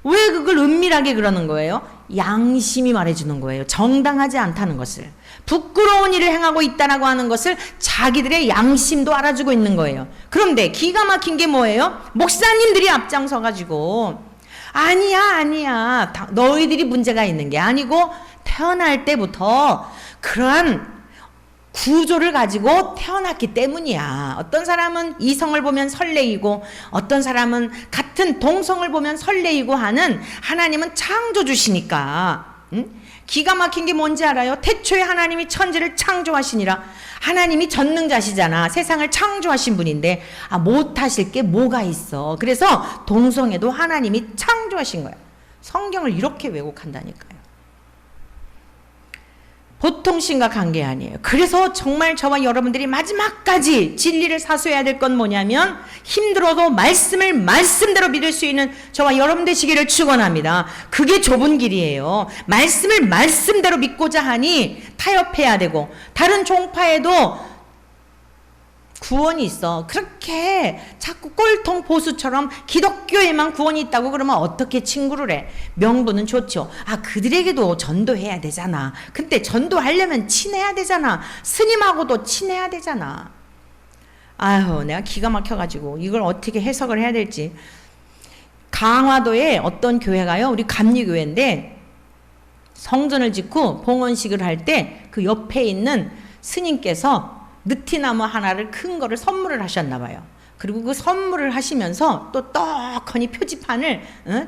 왜 그걸 은밀하게 그러는 거예요? 양심이 말해주는 거예요. 정당하지 않다는 것을, 부끄러운 일을 행하고 있다라고 하는 것을 자기들의 양심도 알아주고 있는 거예요. 그런데 기가 막힌 게 뭐예요? 목사님들이 앞장서가지고 아니야 너희들이 문제가 있는 게 아니고 태어날 때부터 그러한 구조를 가지고 태어났기 때문이야. 어떤 사람은 이성을 보면 설레이고 어떤 사람은 같은 동성을 보면 설레이고 하는 하나님은 창조주시니까. 기가 막힌 게 뭔지 알아요? 태초에 하나님이 천지를 창조하시니라. 하나님이 전능자시잖아. 세상을 창조하신 분인데 못하실 게 뭐가 있어. 그래서 동성애도 하나님이 창조하신 거야. 성경을 이렇게 왜곡한다니까요. 보통 심각한 게 아니에요. 그래서 정말 저와 여러분들이 마지막까지 진리를 사수해야 될 건 뭐냐면 힘들어도 말씀을 말씀대로 믿을 수 있는 저와 여러분 되시기를 축원합니다. 그게 좁은 길이에요. 말씀을 말씀대로 믿고자 하니 타협해야 되고 다른 종파에도 구원이 있어. 그렇게 자꾸 꼴통 보수처럼 기독교에만 구원이 있다고 그러면 어떻게 친구를 해? 명분은 좋죠. 그들에게도 전도해야 되잖아. 근데 전도하려면 친해야 되잖아. 스님하고도 친해야 되잖아. 아유, 내가 기가 막혀가지고 이걸 어떻게 해석을 해야 될지. 강화도에 어떤 교회가요, 우리 감리교회인데 성전을 짓고 봉헌식을 할 때 그 옆에 있는 스님께서 느티나무 하나를 큰 거를 선물을 하셨나 봐요. 그리고 그 선물을 하시면서 또 떡하니 표지판을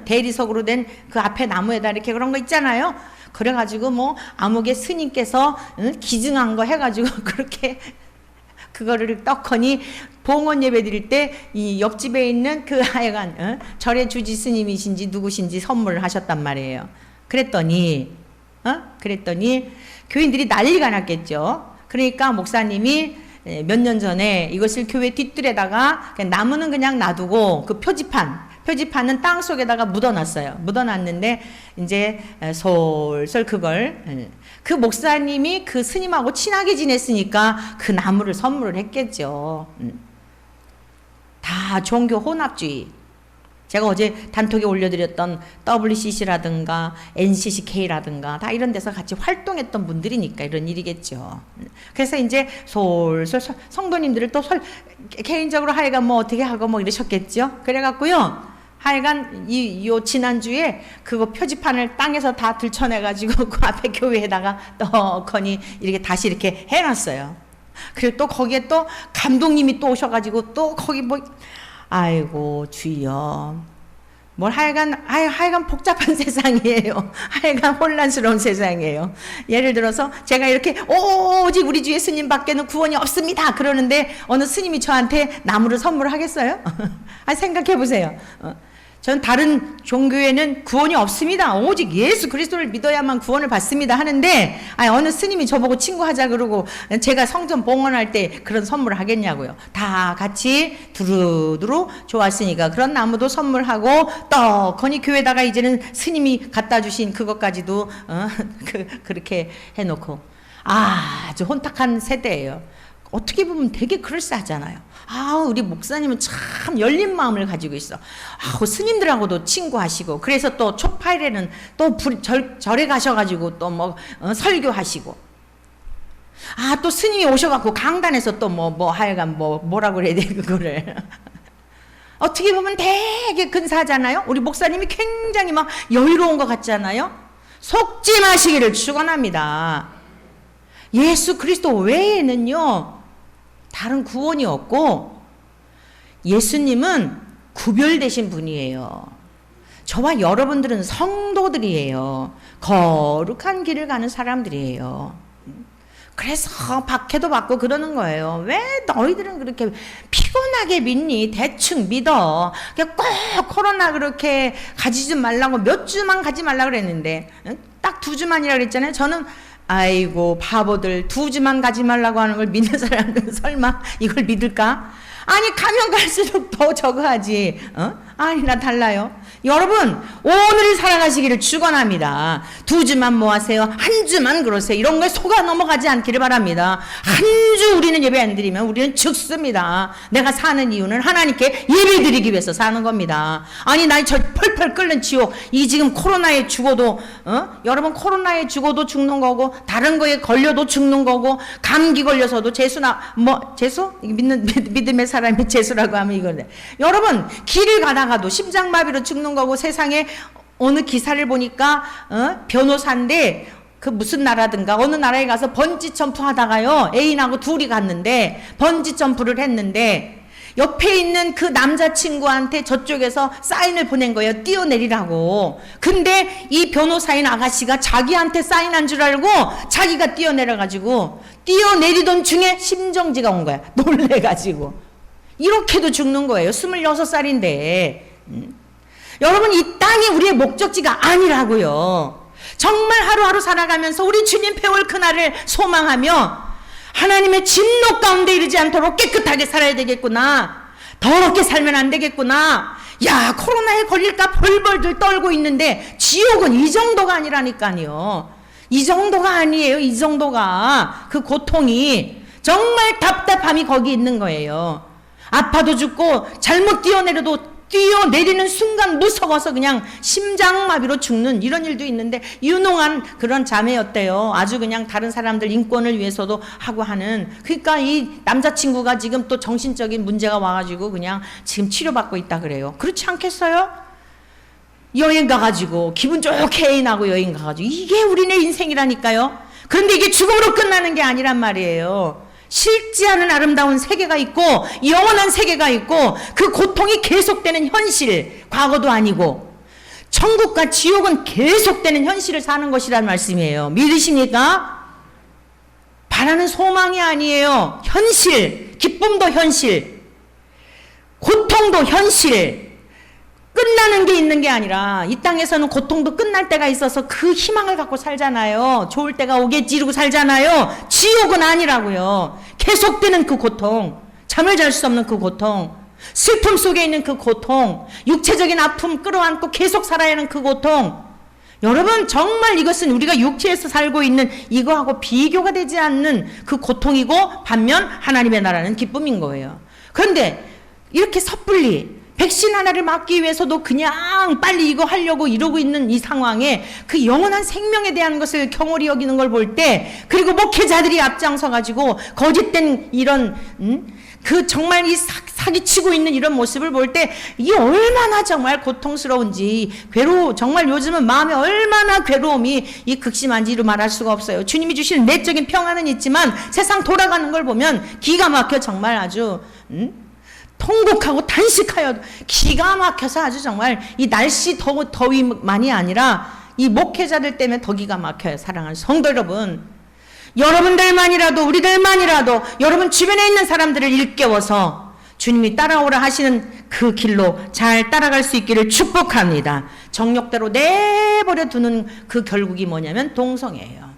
대리석으로 된 그 앞에 나무에다 이렇게 그런 거 있잖아요. 그래가지고 뭐 아무개 스님께서 기증한 거 해가지고 그렇게 그거를 떡하니 봉헌 예배 드릴 때 이 옆집에 있는 그 하여간 절의 주지 스님이신지 누구신지 선물을 하셨단 말이에요. 그랬더니 교인들이 난리가 났겠죠. 그러니까 목사님이 몇 년 전에 이것을 교회 뒷뜰에다가 나무는 그냥 놔두고 그 표지판은 땅 속에다가 묻어놨어요. 묻어놨는데 이제 솔솔 그걸 그 목사님이 그 스님하고 친하게 지냈으니까 그 나무를 선물을 했겠죠. 다 종교 혼합주의. 제가 어제 단톡에 올려드렸던 WCC라든가 NCCK라든가 다 이런 데서 같이 활동했던 분들이니까 이런 일이겠죠. 그래서 이제 솔솔 성도님들을 또 개인적으로 하여간 뭐 어떻게 하고 뭐 이러셨겠죠. 그래갖고요. 하여간 요 지난주에 그거 표지판을 땅에서 다 들춰내가지고 그 앞에 교회에다가 떡하니 이렇게 다시 이렇게 해놨어요. 그리고 또 거기에 또 감독님이 또 오셔가지고 또 거기 뭐, 아이고 주여, 뭘 하여간 복잡한 세상이에요. 하여간 혼란스러운 세상이에요. 예를 들어서 제가 이렇게 오직 우리 주 예수님밖에는 구원이 없습니다 그러는데 어느 스님이 저한테 나무를 선물하겠어요? 생각해 보세요. 전 다른 종교에는 구원이 없습니다, 오직 예수 그리스도를 믿어야만 구원을 받습니다 하는데, 어느 스님이 저보고 친구하자 그러고 제가 성전 봉헌할 때 그런 선물을 하겠냐고요. 다 같이 두루두루 좋았으니까 그런 나무도 선물하고, 떡하니 교회다가 이제는 스님이 갖다 주신 그것까지도 그렇게 해놓고, 아주 혼탁한 세대예요. 어떻게 보면 되게 그럴싸하잖아요. 우리 목사님은 참 열린 마음을 가지고 있어. 스님들하고도 친구하시고, 그래서 또 초파일에는 또 절에 가셔가지고 또 뭐 설교하시고, 또 스님이 오셔갖고 강단에서 또 하여간 뭐라고 그래야 돼 그거를. 어떻게 보면 되게 근사하잖아요. 우리 목사님이 굉장히 막 여유로운 것 같잖아요. 속지 마시기를 축원합니다. 예수 그리스도 외에는요 다른 구원이 없고, 예수님은 구별되신 분이에요. 저와 여러분들은 성도들이에요. 거룩한 길을 가는 사람들이에요. 그래서 박해도 받고 그러는 거예요. 왜 너희들은 그렇게 피곤하게 믿니? 대충 믿어. 꼭 코로나 그렇게 가지지 말라고 몇 주만 가지 말라고 그랬는데 딱 2주만이라고 그랬잖아요. 저는 아이고 바보들, 2주만 가지 말라고 하는 걸 믿는 사람들은 설마 이걸 믿을까? 가면 갈수록 더 저거 하지. 나 달라요. 여러분 오늘을 살아가시기를 축원합니다. 2주만 뭐 하세요? 한 주만 그러세요. 이런 거에 속아 넘어가지 않기를 바랍니다. 한 주 우리는 예배 안 드리면 우리는 죽습니다. 내가 사는 이유는 하나님께 예배 드리기 위해서 사는 겁니다. 나 저 펄펄 끓는 지옥, 이 지금 코로나에 죽어도 여러분 코로나에 죽어도 죽는 거고, 다른 거에 걸려도 죽는 거고, 감기 걸려서도 재수나 재수? 믿음의 사람이 재수라고 하면 이거네. 여러분 길을 가다가도 심장마비로 죽는 거고, 세상에 어느 기사를 보니까 변호사인데 그 무슨 나라든가 어느 나라에 가서 번지 점프 하다가요 애인하고 둘이 갔는데 번지 점프를 했는데 옆에 있는 그 남자친구한테 저쪽에서 사인을 보낸 거예요. 뛰어내리라고. 근데 이 변호사인 아가씨가 자기한테 사인한 줄 알고 자기가 뛰어내려가지고 뛰어내리던 중에 심정지가 온 거야. 놀래가지고. 이렇게도 죽는 거예요. 26살인데. 여러분 이 땅이 우리의 목적지가 아니라고요. 정말 하루하루 살아가면서 우리 주님 배울 그날을 소망하며 하나님의 진노 가운데 이르지 않도록 깨끗하게 살아야 되겠구나. 더럽게 살면 안 되겠구나. 코로나에 걸릴까 벌벌들 떨고 있는데 지옥은 이 정도가 아니라니까요. 이 정도가 아니에요. 이 정도가. 그 고통이 정말 답답함이 거기 있는 거예요. 아파도 죽고 잘못 뛰어내리는 순간 무서워서 그냥 심장마비로 죽는 이런 일도 있는데, 유능한 그런 자매였대요. 아주 그냥 다른 사람들 인권을 위해서도 하고 하는. 그러니까 이 남자친구가 지금 또 정신적인 문제가 와가지고 그냥 지금 치료받고 있다 그래요. 그렇지 않겠어요? 여행 가가지고 기분 좋게 애인하고 여행 가가지고, 이게 우리네 인생이라니까요. 그런데 이게 죽음으로 끝나는 게 아니란 말이에요. 실지 않은 아름다운 세계가 있고 영원한 세계가 있고, 그 고통이 계속되는 현실, 과거도 아니고 천국과 지옥은 계속되는 현실을 사는 것이라는 말씀이에요. 믿으십니까? 바라는 소망이 아니에요. 현실, 기쁨도 현실, 고통도 현실. 끝나는 게 있는 게 아니라, 이 땅에서는 고통도 끝날 때가 있어서 그 희망을 갖고 살잖아요. 좋을 때가 오겠지 이러고 살잖아요. 지옥은 아니라고요. 계속되는 그 고통, 잠을 잘 수 없는 그 고통, 슬픔 속에 있는 그 고통, 육체적인 아픔 끌어안고 계속 살아야 하는 그 고통. 여러분 정말 이것은 우리가 육체에서 살고 있는 이거하고 비교가 되지 않는 그 고통이고, 반면 하나님의 나라는 기쁨인 거예요. 그런데 이렇게 섣불리 백신 하나를 맞기 위해서도 그냥 빨리 이거 하려고 이러고 있는 이 상황에 그 영원한 생명에 대한 것을 경홀히 여기는 걸 볼 때, 그리고 목회자들이 앞장서 가지고 거짓된 이런 그 정말 이 사기치고 있는 이런 모습을 볼 때 이게 얼마나 정말 고통스러운지, 정말 요즘은 마음에 얼마나 괴로움이 이 극심한지로 말할 수가 없어요. 주님이 주시는 내적인 평안은 있지만 세상 돌아가는 걸 보면 기가 막혀 정말 아주 통곡하고 탄식하여 기가 막혀서 아주 정말 이 날씨 더위만이 아니라 이 목회자들 때문에 더 기가 막혀요. 사랑하는 성도 여러분, 여러분들만이라도 우리들만이라도 여러분 주변에 있는 사람들을 일깨워서 주님이 따라오라 하시는 그 길로 잘 따라갈 수 있기를 축복합니다. 정욕대로 내버려 두는 그 결국이 뭐냐면 동성애예요.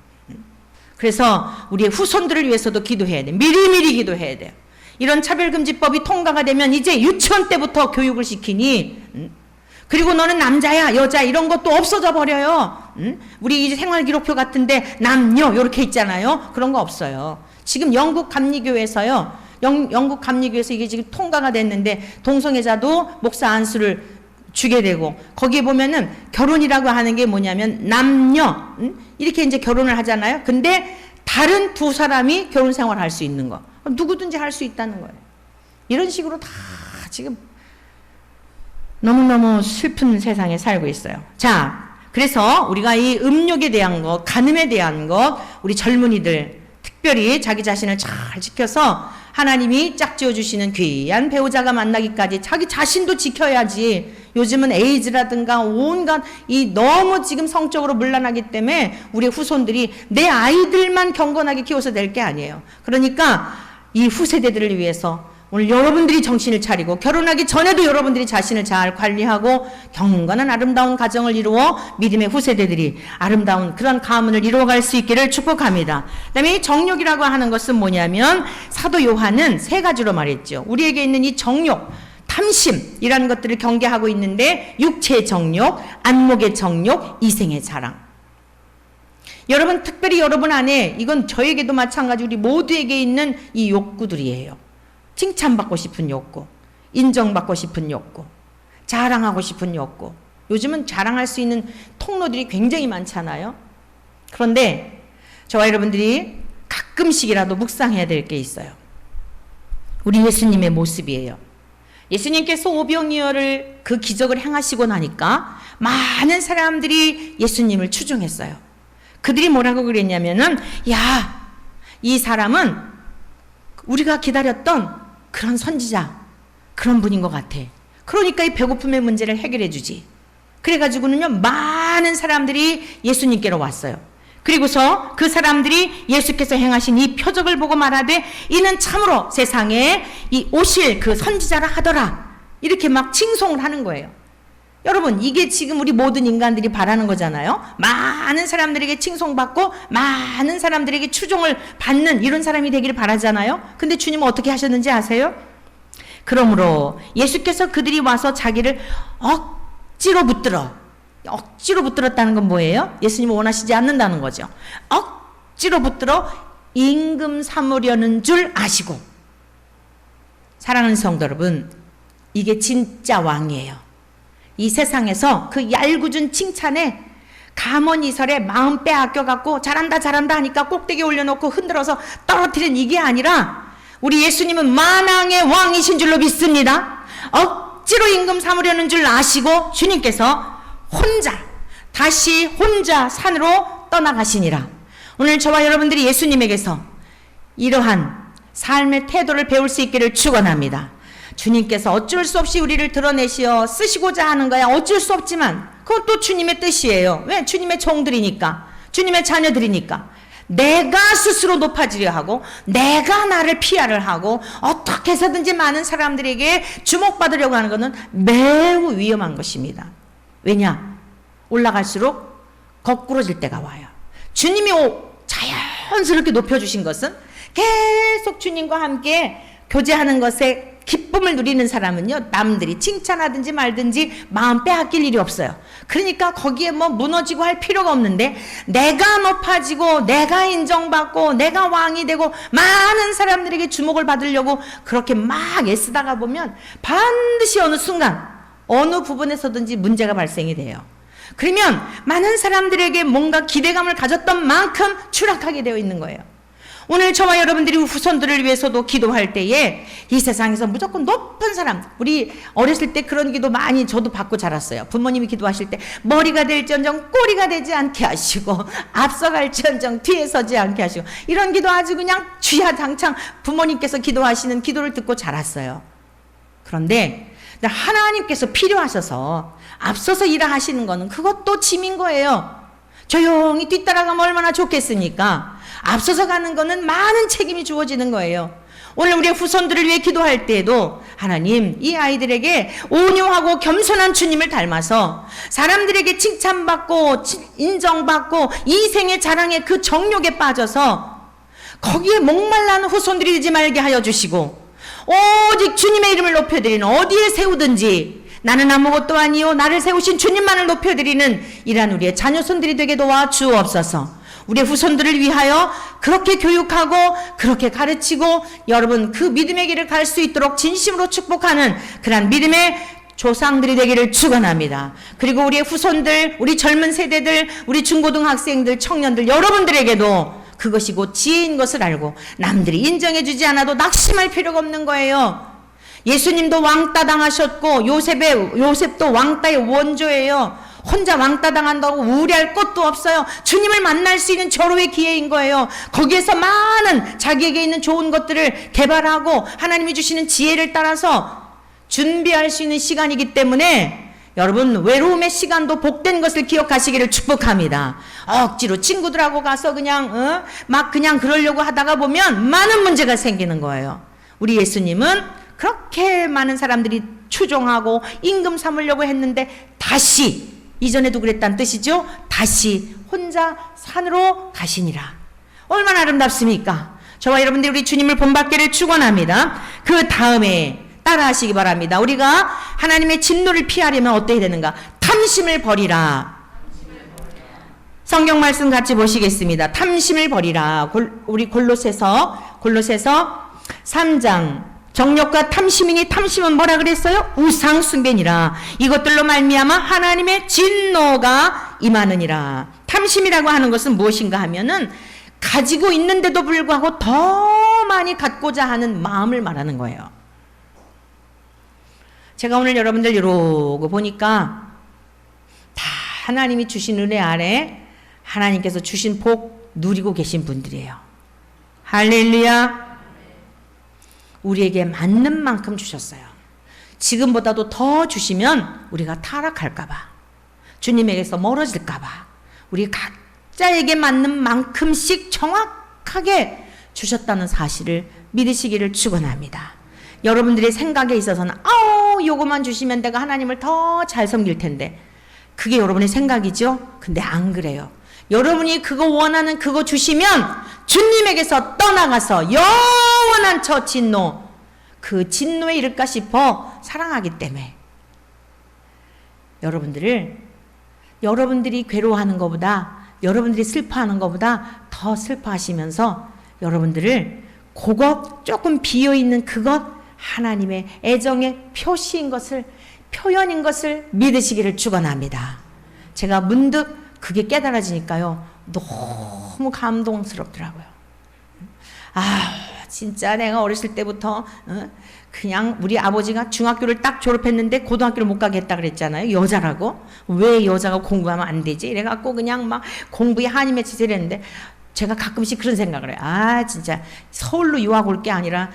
그래서 우리의 후손들을 위해서도 기도해야 돼. 미리미리 기도해야 돼요. 이런 차별금지법이 통과가 되면 이제 유치원 때부터 교육을 시키니, 그리고 너는 남자야 여자 이런 것도 없어져 버려요. 우리 이제 생활기록표 같은데 남녀 이렇게 있잖아요. 그런 거 없어요. 지금 영국 감리교에서요, 영국 감리교에서 이게 지금 통과가 됐는데 동성애자도 목사 안수를 주게 되고, 거기에 보면은 결혼이라고 하는 게 뭐냐면 남녀 이렇게 이제 결혼을 하잖아요. 근데 다른 두 사람이 결혼 생활을 할 수 있는 거, 누구든지 할 수 있다는 거예요. 이런 식으로 다 지금 너무너무 슬픈 세상에 살고 있어요. 자, 그래서 우리가 이 음욕에 대한 것, 간음에 대한 것, 우리 젊은이들 특별히 자기 자신을 잘 지켜서 하나님이 짝지어 주시는 귀한 배우자가 만나기까지 자기 자신도 지켜야지. 요즘은 에이즈라든가 온갖 이 너무 지금 성적으로 문란하기 때문에 우리 후손들이 내 아이들만 경건하게 키워서 될 게 아니에요. 그러니까 이 후세대들을 위해서 오늘 여러분들이 정신을 차리고 결혼하기 전에도 여러분들이 자신을 잘 관리하고 경건한 아름다운 가정을 이루어 믿음의 후세대들이 아름다운 그런 가문을 이루어갈 수 있기를 축복합니다. 그다음에 이 정욕이라고 하는 것은 뭐냐면 사도 요한은 세 가지로 말했죠. 우리에게 있는 이 정욕, 탐심이라는 것들을 경계하고 있는데 육체의 정욕, 안목의 정욕, 이생의 자랑. 여러분, 특별히 여러분 안에, 이건 저에게도 마찬가지 우리 모두에게 있는 이 욕구들이에요. 칭찬받고 싶은 욕구, 인정받고 싶은 욕구, 자랑하고 싶은 욕구. 요즘은 자랑할 수 있는 통로들이 굉장히 많잖아요. 그런데 저와 여러분들이 가끔씩이라도 묵상해야 될 게 있어요. 우리 예수님의 모습이에요. 예수님께서 오병이어를 그 기적을 행하시고 나니까 많은 사람들이 예수님을 추종했어요. 그들이 뭐라고 그랬냐면은, 야, 이 사람은 우리가 기다렸던 그런 선지자, 그런 분인 것 같아. 그러니까 이 배고픔의 문제를 해결해 주지. 그래가지고는요, 많은 사람들이 예수님께로 왔어요. 그리고서 그 사람들이 예수께서 행하신 이 표적을 보고 말하되, 이는 참으로 세상에 이 오실 그 선지자라 하더라. 이렇게 막 칭송을 하는 거예요. 여러분, 이게 지금 우리 모든 인간들이 바라는 거잖아요. 많은 사람들에게 칭송받고 많은 사람들에게 추종을 받는 이런 사람이 되기를 바라잖아요. 근데 주님은 어떻게 하셨는지 아세요? 그러므로 예수께서 그들이 와서 자기를 억지로 붙들었다는 건 뭐예요? 예수님은 원하시지 않는다는 거죠. 억지로 붙들어 임금 삼으려는 줄 아시고. 사랑하는 성도 여러분, 이게 진짜 왕이에요. 이 세상에서 그 얄궂은 칭찬에 가문이설에 마음 빼앗겨갖고 잘한다 잘한다 하니까 꼭대기에 올려놓고 흔들어서 떨어뜨린 이게 아니라, 우리 예수님은 만왕의 왕이신 줄로 믿습니다. 억지로 임금 삼으려는 줄 아시고 주님께서 다시 혼자 산으로 떠나가시니라. 오늘 저와 여러분들이 예수님에게서 이러한 삶의 태도를 배울 수 있기를 축원합니다. 주님께서 어쩔 수 없이 우리를 드러내시어 쓰시고자 하는 거야. 어쩔 수 없지만 그건 또 주님의 뜻이에요. 왜? 주님의 종들이니까, 주님의 자녀들이니까. 내가 스스로 높아지려 하고 내가 나를 피하려 하고 어떻게 해서든지 많은 사람들에게 주목받으려고 하는 것은 매우 위험한 것입니다. 왜냐? 올라갈수록 거꾸로질 때가 와요. 주님이 자연스럽게 높여주신 것은 계속 주님과 함께 교제하는 것에 기쁨을 누리는 사람은요, 남들이 칭찬하든지 말든지 마음 빼앗길 일이 없어요. 그러니까 거기에 뭐 무너지고 할 필요가 없는데, 내가 높아지고 내가 인정받고 내가 왕이 되고 많은 사람들에게 주목을 받으려고 그렇게 막 애쓰다가 보면 반드시 어느 순간 어느 부분에서든지 문제가 발생이 돼요. 그러면 많은 사람들에게 뭔가 기대감을 가졌던 만큼 추락하게 되어 있는 거예요. 오늘 저와 여러분들이 후손들을 위해서도 기도할 때에 이 세상에서 무조건 높은 사람, 우리 어렸을 때 그런 기도 많이 저도 받고 자랐어요. 부모님이 기도하실 때 머리가 될지언정 꼬리가 되지 않게 하시고 앞서갈지언정 뒤에 서지 않게 하시고, 이런 기도 아주 그냥 주야장창 부모님께서 기도하시는 기도를 듣고 자랐어요. 그런데 하나님께서 필요하셔서 앞서서 일하시는 거는 그것도 짐인 거예요. 조용히 뒤따라가면 얼마나 좋겠습니까? 앞서서 가는 거는 많은 책임이 주어지는 거예요. 오늘 우리의 후손들을 위해 기도할 때에도 하나님, 이 아이들에게 온유하고 겸손한 주님을 닮아서 사람들에게 칭찬받고 인정받고 이 생의 자랑의 그 정욕에 빠져서 거기에 목말라는 후손들이 되지 말게 하여 주시고, 오직 주님의 이름을 높여드리는, 어디에 세우든지 나는 아무것도 아니요 나를 세우신 주님만을 높여드리는 이란 우리의 자녀손들이 되게 도와 주옵소서. 우리의 후손들을 위하여 그렇게 교육하고 그렇게 가르치고 여러분 그 믿음의 길을 갈 수 있도록 진심으로 축복하는 그런 믿음의 조상들이 되기를 축원합니다. 그리고 우리의 후손들, 우리 젊은 세대들, 우리 중고등학생들, 청년들, 여러분들에게도 그것이 곧 지혜인 것을 알고 남들이 인정해주지 않아도 낙심할 필요가 없는 거예요. 예수님도 왕따 당하셨고 요셉도 왕따의 원조예요. 혼자 왕따 당한다고 우울해할 것도 없어요. 주님을 만날 수 있는 절호의 기회인 거예요. 거기에서 많은 자기에게 있는 좋은 것들을 개발하고 하나님이 주시는 지혜를 따라서 준비할 수 있는 시간이기 때문에 여러분 외로움의 시간도 복된 것을 기억하시기를 축복합니다. 억지로 친구들하고 가서 그냥 막 그냥 그러려고 하다가 보면 많은 문제가 생기는 거예요. 우리 예수님은 그렇게 많은 사람들이 추종하고 임금 삼으려고 했는데 다시, 이전에도 그랬다는 뜻이죠, 다시 혼자 산으로 가시니라. 얼마나 아름답습니까? 저와 여러분들이 우리 주님을 본받기를 축원합니다. 그 다음에 따라하시기 바랍니다. 우리가 하나님의 진노를 피하려면 어떻게 되는가? 탐심을 버리라. 성경 말씀 같이 보시겠습니다. 탐심을 버리라. 우리 골로새서 3장, 정욕과 탐심이니, 탐심은 뭐라 그랬어요? 우상 숭배니라. 이것들로 말미암아 하나님의 진노가 임하느니라. 탐심이라고 하는 것은 무엇인가 하면은 가지고 있는데도 불구하고 더 많이 갖고자 하는 마음을 말하는 거예요. 제가 오늘 여러분들 이러고 보니까 다 하나님이 주신 은혜 아래 하나님께서 주신 복 누리고 계신 분들이에요. 할렐루야. 우리에게 맞는 만큼 주셨어요. 지금보다도 더 주시면 우리가 타락할까봐, 주님에게서 멀어질까봐 우리 각자에게 맞는 만큼씩 정확하게 주셨다는 사실을 믿으시기를 축원합니다. 여러분들의 생각에 있어서는 요거만 주시면 내가 하나님을 더 잘 섬길 텐데, 그게 여러분의 생각이죠? 근데 안 그래요. 여러분이 그거 원하는 그거 주시면 주님에게서 떠나가서 영원한 저 진노, 그 진노에 이를까 싶어 사랑하기 때문에 여러분들이 괴로워하는 것보다, 여러분들이 슬퍼하는 것보다 더 슬퍼하시면서 여러분들을 그것 조금 비어있는 그것 하나님의 애정의 표시인 것을, 표현인 것을 믿으시기를 축원합니다. 제가 문득 그게 깨달아지니까요, 너무 감동스럽더라고요. 진짜 내가 어렸을 때부터 그냥 우리 아버지가 중학교를 딱 졸업했는데 고등학교를 못 가게 했다 그랬잖아요. 여자라고. 왜 여자가 공부하면 안 되지? 이래갖고 그냥 막 공부에 한이 맺히지 이랬는데, 제가 가끔씩 그런 생각을 해요. 진짜 서울로 유학 올 게 아니라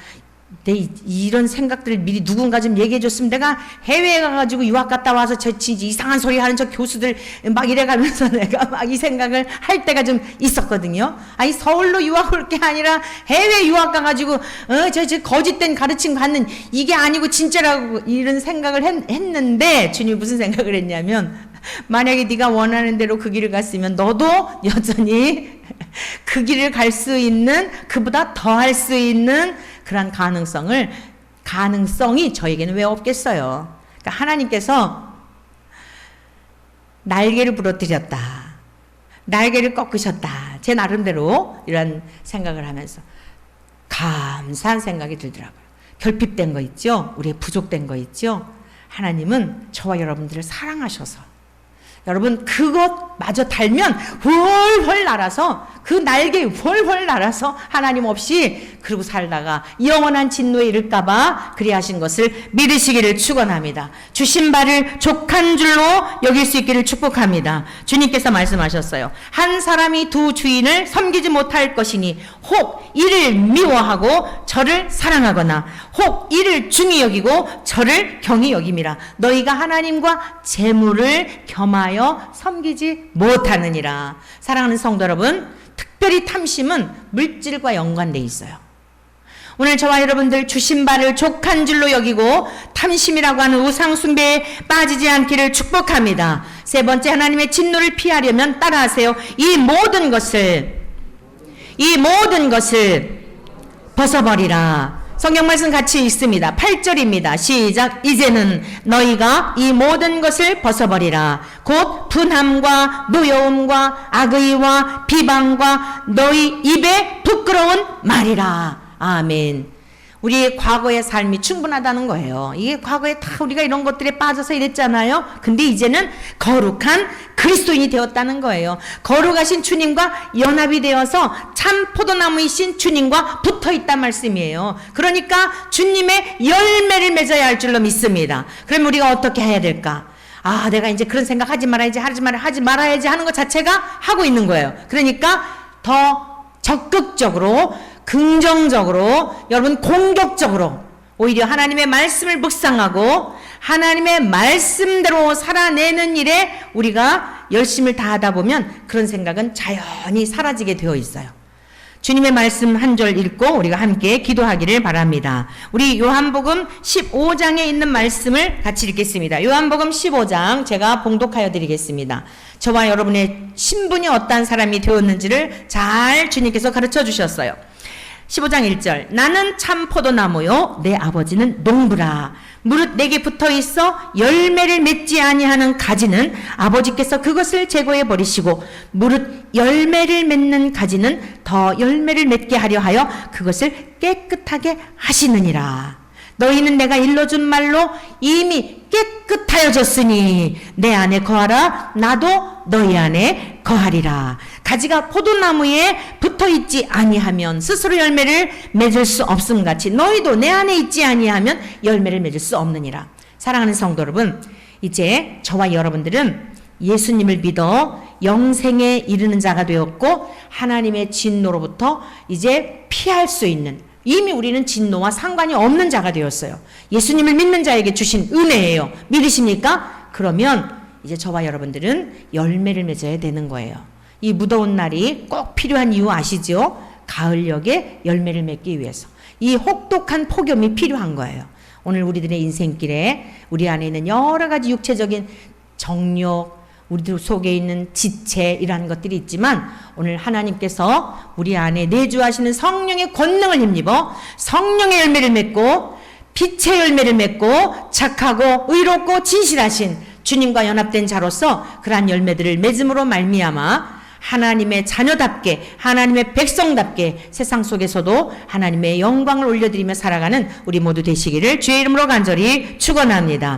내 이런 생각들을 미리 누군가 좀 얘기해 줬으면, 내가 해외에 가가지고 유학 갔다 와서 저 이상한 소리 하는 저 교수들 막 이래가면서 내가 막 이 생각을 할 때가 좀 있었거든요. 서울로 유학 올 게 아니라 해외 유학 가가지고 저 거짓된 가르침 받는 이게 아니고 진짜라고, 이런 생각을 했는데 주님이 무슨 생각을 했냐면, 만약에 네가 원하는 대로 그 길을 갔으면 너도 여전히 그 길을 갈 수 있는, 그보다 더 할 수 있는 그런 가능성이 저에게는 왜 없겠어요? 그러니까 하나님께서 날개를 부러뜨렸다, 날개를 꺾으셨다, 제 나름대로 이런 생각을 하면서 감사한 생각이 들더라고요. 결핍된 거 있죠? 우리의 부족된 거 있죠? 하나님은 저와 여러분들을 사랑하셔서 여러분 그것마저 달면 훨훨 날아서 그 날개 훨훨 날아서 하나님 없이 그러고 살다가 영원한 진노에 이를까봐 그리하신 것을 믿으시기를 축원합니다. 주신 바를 족한 줄로 여길 수 있기를 축복합니다. 주님께서 말씀하셨어요. 한 사람이 두 주인을 섬기지 못할 것이니 혹 이를 미워하고 저를 사랑하거나 혹 이를 중히 여기고 저를 경히 여김이라. 너희가 하나님과 재물을 겸하여 섬기지 못하느니라. 사랑하는 성도 여러분, 특별히 탐심은 물질과 연관되어 있어요. 오늘 저와 여러분들 주신 바를 족한 줄로 여기고 탐심이라고 하는 우상 숭배에 빠지지 않기를 축복합니다. 세 번째, 하나님의 진노를 피하려면 따라하세요. 이 모든 것을 벗어버리라. 성경 말씀 같이 읽습니다. 8절입니다. 시작. 이제는 너희가 이 모든 것을 벗어버리라. 곧 분함과 노여움과 악의와 비방과 너희 입에 부끄러운 말이라. 아멘. 우리의 과거의 삶이 충분하다는 거예요. 이게 과거에 다 우리가 이런 것들에 빠져서 이랬잖아요. 근데 이제는 거룩한 그리스도인이 되었다는 거예요. 거룩하신 주님과 연합이 되어서 참 포도나무이신 주님과 붙어 있단 말씀이에요. 그러니까 주님의 열매를 맺어야 할 줄로 믿습니다. 그럼 우리가 어떻게 해야 될까? 아, 내가 이제 그런 생각 하지 말아야지 하는 것 자체가 하고 있는 거예요. 그러니까 더 적극적으로, 긍정적으로, 여러분 공격적으로 오히려 하나님의 말씀을 묵상하고 하나님의 말씀대로 살아내는 일에 우리가 열심을 다하다 보면 그런 생각은 자연히 사라지게 되어 있어요. 주님의 말씀 한 절 읽고 우리가 함께 기도하기를 바랍니다. 우리 요한복음 15장에 있는 말씀을 같이 읽겠습니다. 요한복음 15장 제가 봉독하여 드리겠습니다. 저와 여러분의 신분이 어떠한 사람이 되었는지를 잘 주님께서 가르쳐 주셨어요. 15장 1절. 나는 참 포도나무요 내 아버지는 농부라. 무릇 내게 붙어 있어 열매를 맺지 아니하는 가지는 아버지께서 그것을 제거해 버리시고 무릇 열매를 맺는 가지는 더 열매를 맺게 하려 하여 그것을 깨끗하게 하시느니라. 너희는 내가 일러준 말로 이미 깨끗하여졌으니 내 안에 거하라. 나도 너희 안에 거하리라. 가지가 포도나무에 붙어있지 아니하면 스스로 열매를 맺을 수 없음같이 너희도 내 안에 있지 아니하면 열매를 맺을 수 없느니라. 사랑하는 성도 여러분, 이제 저와 여러분들은 예수님을 믿어 영생에 이르는 자가 되었고 하나님의 진노로부터 이제 피할 수 있는, 이미 우리는 진노와 상관이 없는 자가 되었어요. 예수님을 믿는 자에게 주신 은혜예요. 믿으십니까? 그러면 이제 저와 여러분들은 열매를 맺어야 되는 거예요. 이 무더운 날이 꼭 필요한 이유 아시죠? 가을녘에 열매를 맺기 위해서 이 혹독한 폭염이 필요한 거예요. 오늘 우리들의 인생길에 우리 안에 있는 여러 가지 육체적인 정욕, 우리들 속에 있는 지체 이라는 것들이 있지만 오늘 하나님께서 우리 안에 내주하시는 성령의 권능을 힘입어 성령의 열매를 맺고 빛의 열매를 맺고 착하고 의롭고 진실하신 주님과 연합된 자로서 그러한 열매들을 맺음으로 말미암아 하나님의 자녀답게, 하나님의 백성답게 세상 속에서도 하나님의 영광을 올려드리며 살아가는 우리 모두 되시기를 주의 이름으로 간절히 축원합니다.